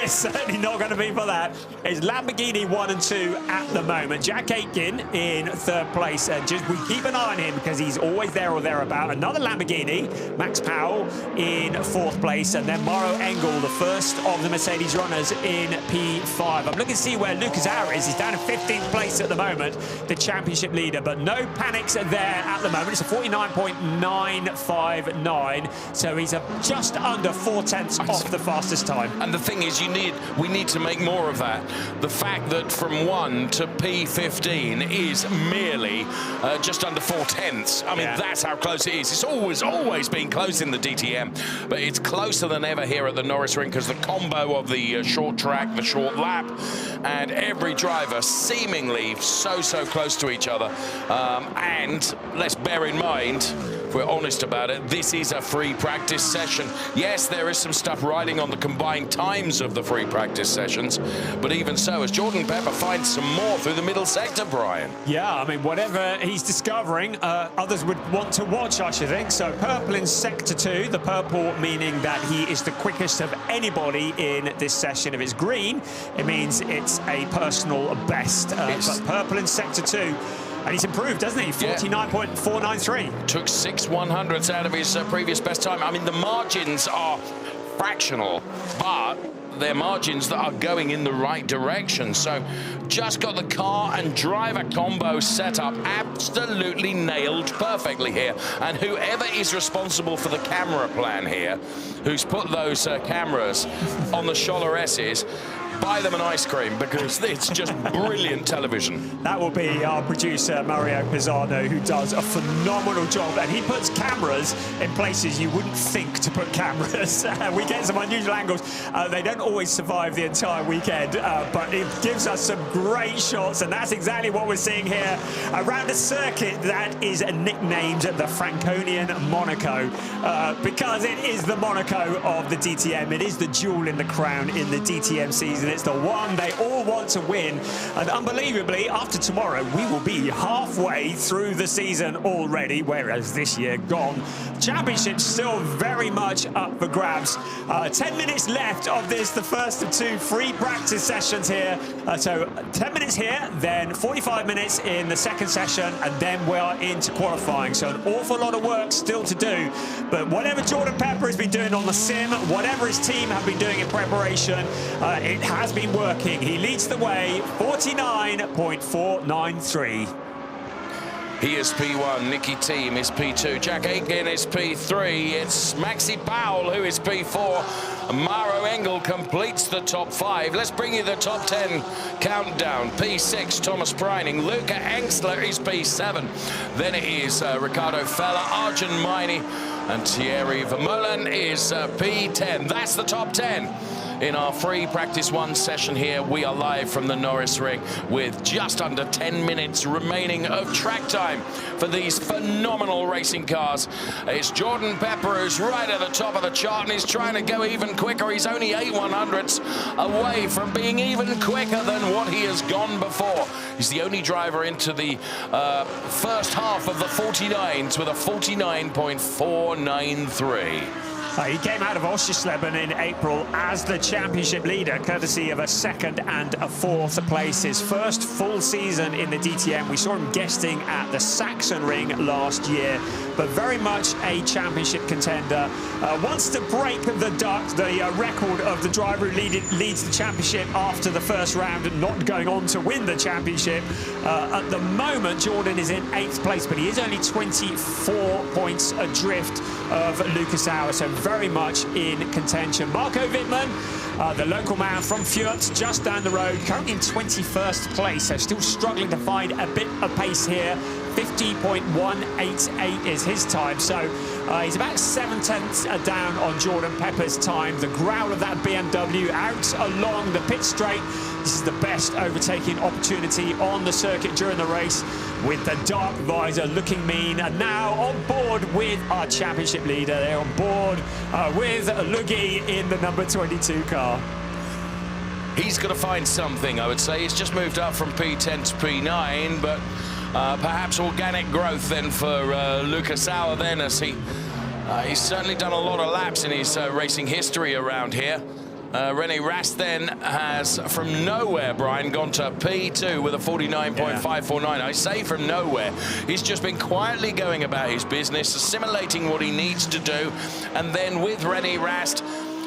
It's certainly not going to be for that. It's Lamborghini 1 and 2 at the moment. Jack Aitken in third place. We keep an eye on him because he's always there or thereabout. Another Lamborghini, Max Powell in fourth place, and then Mauro Engel, the first of the Mercedes runners, in P5. I'm looking to see where Lucas Auer is. He's down in 15th place at the moment, the championship leader, but no panics there at the moment. It's a 49.959, so he's just under 4/10 off the fastest time. And the thing is, we need to make more of that. The fact that from 1 to P15 is merely just under 4/10. I mean, that's how close it is. It's always been close in the DTM, but it's closer than ever here at the Norisring because the combo of the short track, the short lap, and every driver seemingly so close to each other. And let's bear in mind, if we're honest about it, this is a free practice session. Yes, there is some stuff riding on the combined times of the free practice sessions, but even so, as Jordan Pepper finds some more through the middle sector, Brian. Yeah, I mean, whatever he's discovering, others would want to watch, I should think. So purple in Sector 2, the purple meaning that he is the quickest of anybody in this session. If it's green, it means it's a personal best. But purple in Sector 2, and he's improved, doesn't he? 49.493. Took 6 100ths out of his previous best time. I mean, the margins are fractional, but they're margins that are going in the right direction. So just got the car and driver combo set up absolutely nailed perfectly here. And whoever is responsible for the camera plan here, who's put those cameras on the Scholler S's, buy them an ice cream, because it's just brilliant television. That will be our producer, Mario Pisano, who does a phenomenal job. And he puts cameras in places you wouldn't think to put cameras. We get some unusual angles. They don't always survive the entire weekend, but it gives us some great shots. And that's exactly what we're seeing here around a circuit that is nicknamed the Franconian Monaco, because it is the Monaco of the DTM. It is the jewel in the crown in the DTM season. It's the one they all want to win. And unbelievably, after tomorrow, we will be halfway through the season already, whereas this year gone. Championship's still very much up for grabs. 10 minutes left of this, the first of 2 free practice sessions here. So 10 minutes here, then 45 minutes in the second session, and then we are into qualifying. So an awful lot of work still to do. But whatever Jordan Pepper has been doing on the sim, whatever his team have been doing in preparation, it has been working. He leads the way, 49.493. He is P1, Nicky Team is P2, Jack Aiken is P3, it's Maxi Powell who is P4, Maro Engel completes the top 5. Let's bring you the top 10 countdown. P6, Thomas Preining, Luca Engstler is P7, then it is Ricardo Fella, Arjun Maini, and Thierry Vermeulen is P10. That's the top 10. In our free practice 1 session here, we are live from the Norisring with just under 10 minutes remaining of track time for these phenomenal racing cars. It's Jordan Pepper who's right at the top of the chart, and he's trying to go even quicker. He's only 8 100ths away from being even quicker than what he has gone before. He's the only driver into the first half of the 49s with a 49.493. He came out of Oschersleben in April as the championship leader, courtesy of a 2nd and a 4th place. His first full season in the DTM. We saw him guesting at the Sachsenring last year, but very much a championship contender. Wants to break the record of the driver who leads the championship after the first round and not going on to win the championship. At the moment, Jordan is in 8th place, but he is only 24 points adrift of Lucas Auer, so very much in contention. Marco Wittmann, the local man from Fürth, just down the road, currently in 21st place, so still struggling to find a bit of pace here. 50.188 is his time, so he's about 7/10 down on Jordan Pepper's time. The growl of that BMW out along the pit straight. This is the best overtaking opportunity on the circuit during the race, with the dark visor looking mean. And now on board with our championship leader. They're on board with Lugi in the number 22 car. He's going to find something, I would say. He's just moved up from P10 to P9, but perhaps organic growth then for Lucas Auer then, as he's certainly done a lot of laps in his racing history around here. René Rast then has, from nowhere, Brian, gone to P2 with a 49.549. I say from nowhere. He's just been quietly going about his business, assimilating what he needs to do, and then with René Rast,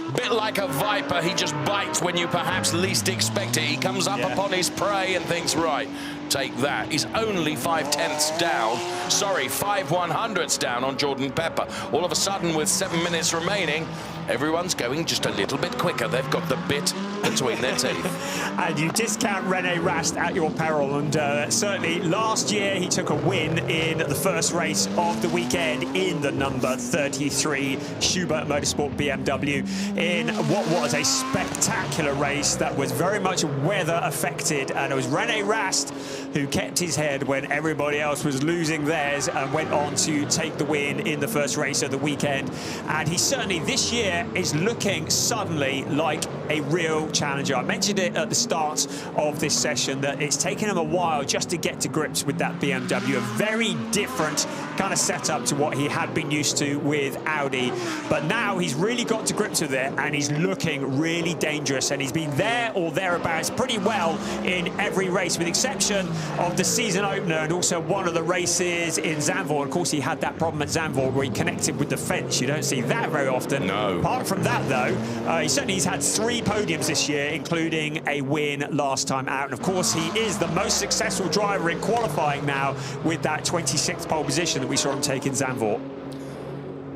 a bit like a viper, he just bites when you perhaps least expect it. He comes up upon his prey and thinks, right, take that. He's only 5/10ths down, sorry, 5 100ths down on Jordan Pepper. All of a sudden, with 7 minutes remaining, Everyone's going just a little bit quicker. They've got the bit between their teeth. And you discount Rene Rast at your peril. And certainly last year he took a win in the first race of the weekend in the number 33 Schubert Motorsport BMW in what was a spectacular race that was very much weather affected. And it was Rene Rast who kept his head when everybody else was losing theirs and went on to take the win in the first race of the weekend. And he certainly this year is looking suddenly like a real challenger. I mentioned it at the start of this session that it's taken him a while just to get to grips with that BMW, a very different kind of setup to what he had been used to with Audi. But now he's really got to grips with it and he's looking really dangerous, and he's been there or thereabouts pretty well in every race with the exception of the season opener and also one of the races in Zandvoort. Of course, he had that problem at Zandvoort where he connected with the fence. You don't see that very often. No. Apart from that, though, he's had 3 podiums this year, including a win last time out. And of course, he is the most successful driver in qualifying now with that 26th pole position that we saw him take in Zandvoort.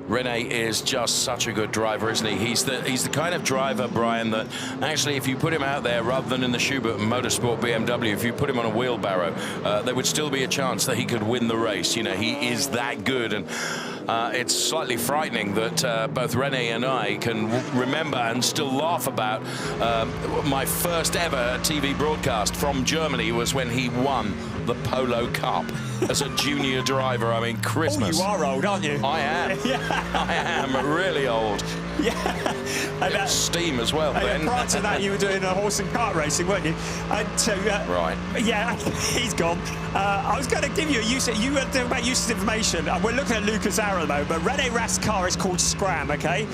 Rene is just such a good driver, isn't he? He's the kind of driver, Brian, that actually if you put him out there rather than in the Schubert Motorsport BMW, if you put him on a wheelbarrow, there would still be a chance that he could win the race. You know, he is that good. And it's slightly frightening that both Rene and I can remember and still laugh about my first ever TV broadcast from Germany was when he won the Polo Cup as a junior driver. I mean, Christmas. Oh, you are old, aren't you? I am. I am really old. Yeah. And it was steam as well then. Prior to that, you were doing horse and cart racing, weren't you? Right. Yeah, he's gone. I was going to give you you were talking about useless information. We're looking at Lucas Auer at the moment, but Rene Rast's car is called Scram, okay?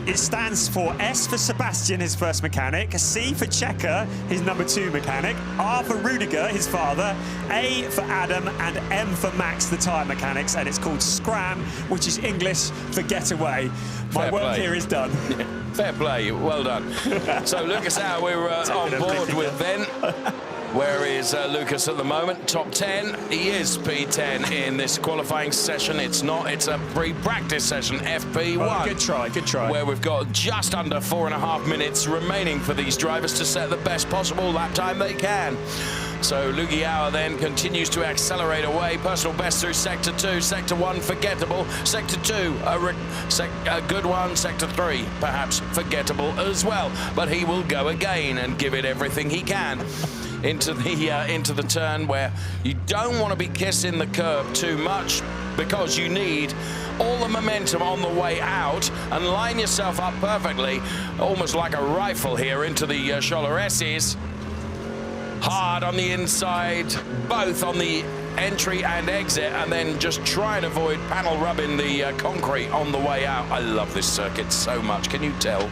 It stands for S for Sebastian, his first mechanic, C for Chequered, his number 2 mechanic, R for Rudiger, his father, A for Adam, and M for Max, the tyre mechanics, and it's called Scram, which is English for getaway. My work here is done. Yeah. Fair play, well done. So Lucas Auer, we're on board with then. Where is Lucas at the moment? Top 10. He is P10 in this qualifying session. It's not, it's a pre-practice session, FP1. Oh, good try, good try. Where we've got just under 4.5 minutes remaining for these drivers to set the best possible lap time they can. So Lucas Auer then continues to accelerate away. Personal best through Sector 2, Sector 1 forgettable, Sector 2 a good one, Sector 3 perhaps forgettable as well. But he will go again and give it everything he can. Into the turn where you don't want to be kissing the curb too much because you need all the momentum on the way out and line yourself up perfectly, almost like a rifle here into the Cholereses. Hard on the inside, both on the entry and exit, and then just try and avoid panel rubbing the concrete on the way out. I love this circuit so much, can you tell?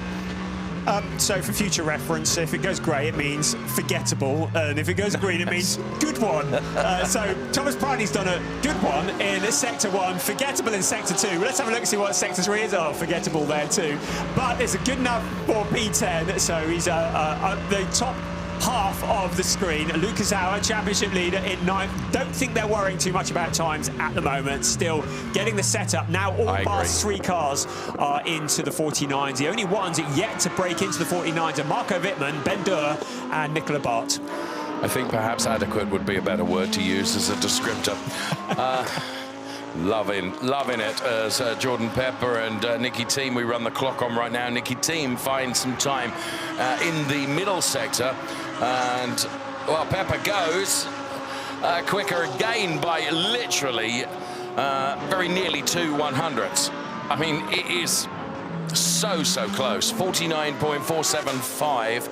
So for future reference, if it goes grey, it means forgettable, and if it goes green, it means good one. So Thomas Pridey's done a good one in Sector 1, forgettable in Sector 2. Well, let's have a look and see what Sector 3 is. Oh, forgettable there too. But it's a good enough for P10, so he's the top half of the screen. Lucas Auer, championship leader in 9th. Don't think they're worrying too much about times at the moment. Still getting the setup. Now all past 3 cars are into the 49s. The only ones yet to break into the 49s are Marco Wittmann, Ben Durr and Nicola Bart. I think perhaps adequate would be a better word to use as a descriptor. Loving it as Jordan Pepper and Nicky Thiem. We run the clock on right now. Nicky Thiem finds some time in the middle sector, and well, Pepper goes quicker again by literally very nearly 2 100ths. I mean, it is so close. 49.475.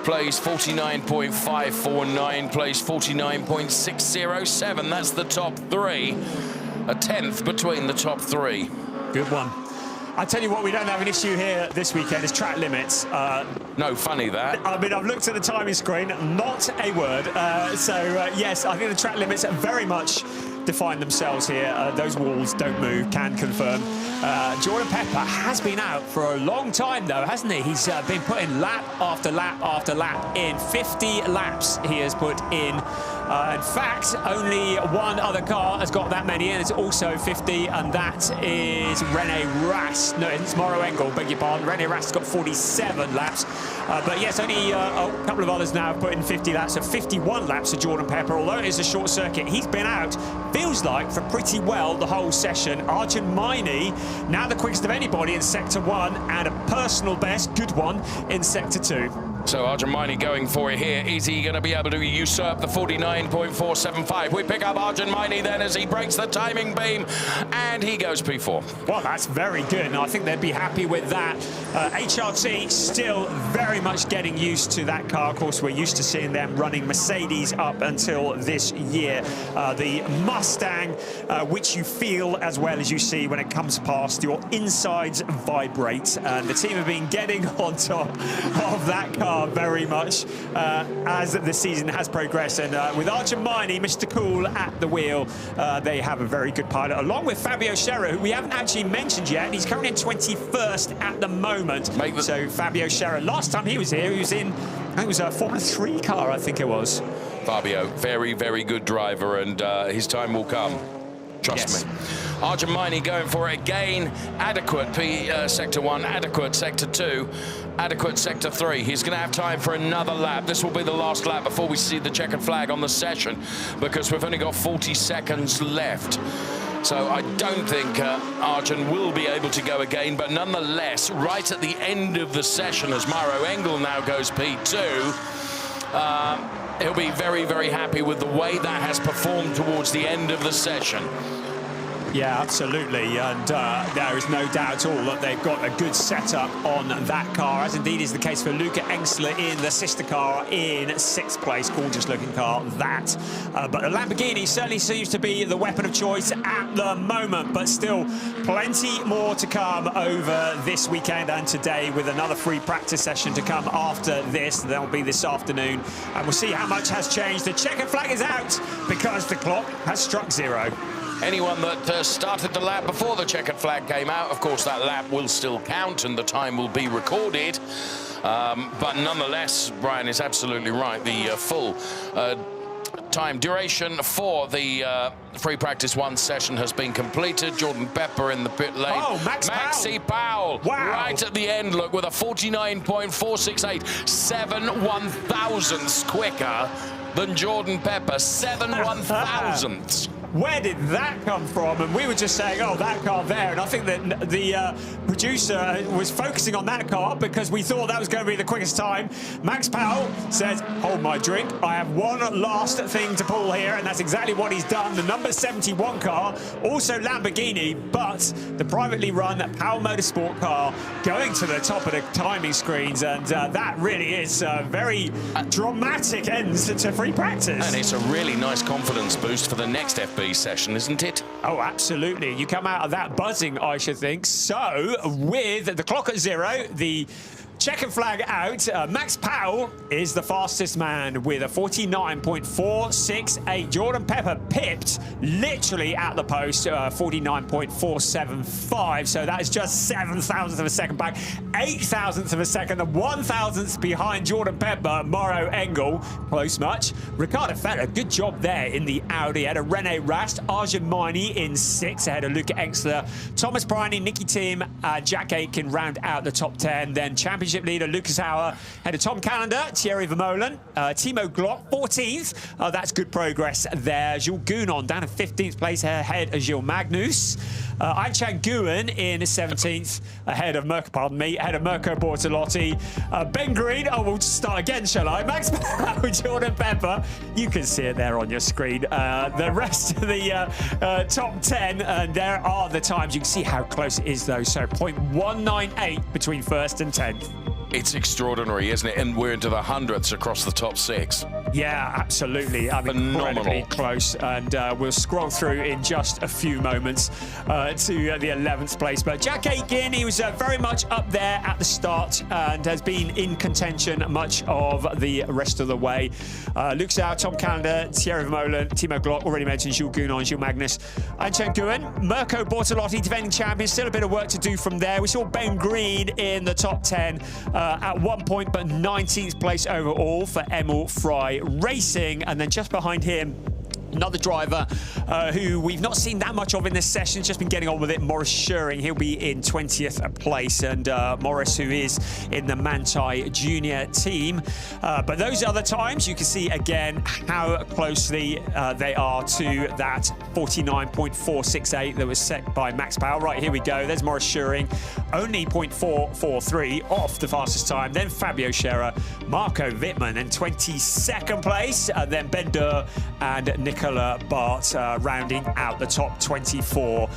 Plays 49.549, plays 49.607. That's the top 3. A 10th between the top 3. Good one. I tell you what, we don't have an issue here this weekend is track limits. No funny that. I mean, I've looked at the timing screen, not a word. Yes, I think the track limits very much define themselves here. Those walls don't move, can confirm. Jordan Pepper has been out for a long time, though, hasn't he? He's been putting lap after lap after lap in. 50 laps he has put in In fact, only one other car has got that many in. It's also 50, and that is René Rast. No, it's Mauro Engel, beg your pardon. René Rast has got 47 laps. But yes, only a couple of others now have put in 50 laps, so 51 laps for Jordan Pepper. Although it is a short circuit, he's been out, feels like, for pretty well the whole session. Arjun Maini, now the quickest of anybody in Sector 1, and a personal best, good one, in Sector 2. So Arjun Maini going for it here. Is he going to be able to usurp the 49.475? We pick up Arjun Maini then as he breaks the timing beam, and he goes P4. Well, that's very good, and I think they'd be happy with that. HRT still very much getting used to that car. Of course, we're used to seeing them running Mercedes up until this year. The Mustang, which you feel as well as you see when it comes past, your insides vibrate, and the team have been getting on top of that car very much as the season has progressed, and with Arjun Maini, Mr. Cool at the wheel, they have a very good pilot, along with Fabio Scherer, who we haven't actually mentioned yet. He's currently in 21st at the moment. So Fabio Scherer, last time he was here, he was in, I think it was a Formula 3 car, I think it was. Fabio, very, very good driver, and his time will come. Trust me. Arjun Maini going for it again. Adequate Sector 1, adequate Sector 2, adequate Sector 3. He's going to have time for another lap. This will be the last lap before we see the checkered flag on the session, because we've only got 40 seconds left. So I don't think Arjun will be able to go again, but nonetheless, right at the end of the session, as Mauro Engel now goes P2, he'll be very, very happy with the way that has performed towards the end of the session. Yeah, absolutely, and there is no doubt at all that they've got a good setup on that car, as indeed is the case for Luca Engstler in the sister car in 6th place. Gorgeous looking car, that. But the Lamborghini certainly seems to be the weapon of choice at the moment, but still plenty more to come over this weekend and today, with another free practice session to come after this. That'll be this afternoon, and we'll see how much has changed. The checkered flag is out because the clock has struck 0. Anyone that started the lap before the checkered flag came out, of course, that lap will still count and the time will be recorded. But nonetheless, Brian is absolutely right. The full time duration for the free practice 1 session has been completed. Jordan Pepper in the pit lane. Oh, Maxi Powell. Wow. Right at the end, look, with a 49.468, 7 1,000ths quicker than Jordan Pepper. 7 1,000ths. Where did that come from? And we were just saying, oh, that car there. And I think that the producer was focusing on that car because we thought that was going to be the quickest time. Max Powell says, hold my drink. I have one last thing to pull here. And that's exactly what he's done. The number 71 car, also Lamborghini, but the privately run Powell Motorsport car going to the top of the timing screens. And that really is a very dramatic end to free practice. And it's a really nice confidence boost for the next FB session, isn't it? Oh, absolutely. You come out of that buzzing, I should think. So, with the clock at 0, the checkered flag out, Max Powell is the fastest man with a 49.468. Jordan Pepper pipped literally at the post, 49.475. So that is just 7,000ths of a second back, 8,000ths of a second, and 1,000ths behind Jordan Pepper. Mauro Engel, close much. Ricardo Fetter, good job there in the Audi. Ahead of René Rast, Arjun Maini in 6th, ahead of Luca Engstler. Thomas Briney, Nicky Tim, Jack Aitken round out the top 10. Then championship leader Lucas Hauer, ahead of Tom Callender, Thierry Vermeulen, Timo Glock 14th. That's good progress there. Jules Gounon down in 15th place, ahead of Gilles Magnus. Aichan Nguyen in 17th, ahead of Mirko Bortolotti. Ben Green, oh, we'll start again, shall I? Max Powell, Jordan Pepper, you can see it there on your screen. The rest of the top 10, and there are the times. You can see how close it is, though. So 0.198 between 1st and 10th. It's extraordinary, isn't it? And we're into the hundredths across the top 6. Yeah, absolutely. I mean, incredibly close. And we'll scroll through in just a few moments to the 11th place. But Jack Aitken, he was very much up there at the start and has been in contention much of the rest of the way. Luke Sauer, Tom Callender, Thierry Vermeulen, Timo Glock, already mentioned Jules Gounon, Gilles Magnus, Aichan Nguyen, Mirko Bortolotti, defending champion. Still a bit of work to do from there. We saw Ben Green in the top 10. at 1 point, but 19th place overall for Emil Fry Racing. And then just behind him, another driver who we've not seen that much of in this session, just been getting on with it, Norisring. He'll be in 20th place, and Morris, who is in the Manthey Junior team. But those other times, you can see again how closely they are to that 49.468 that was set by Max Powell. Right, here we go. There's Norisring, only 0.443 off the fastest time. Then Fabio Scherer, Marco Wittmann in 22nd place, and then Ben Durr and Nicola Bart rounding out the top 24.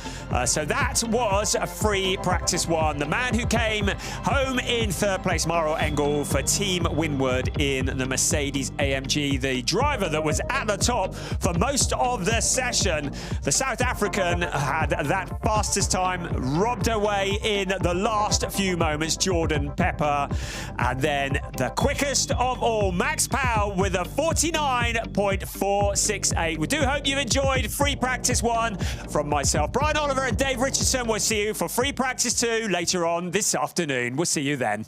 So that was a free practice one. The man who came home in 3rd place, Maro Engel for Team Windward in the Mercedes AMG. The driver that was at the top for most of the session. The South African had that fastest time robbed away in the last few moments, Jordan Pepper. And then the quickest of all, Max Powell with a 49.468. We do hope you've enjoyed Free Practice 1 from myself, Brian Oliver, and Dave Richardson. We'll see you for Free Practice 2 later on this afternoon. We'll see you then.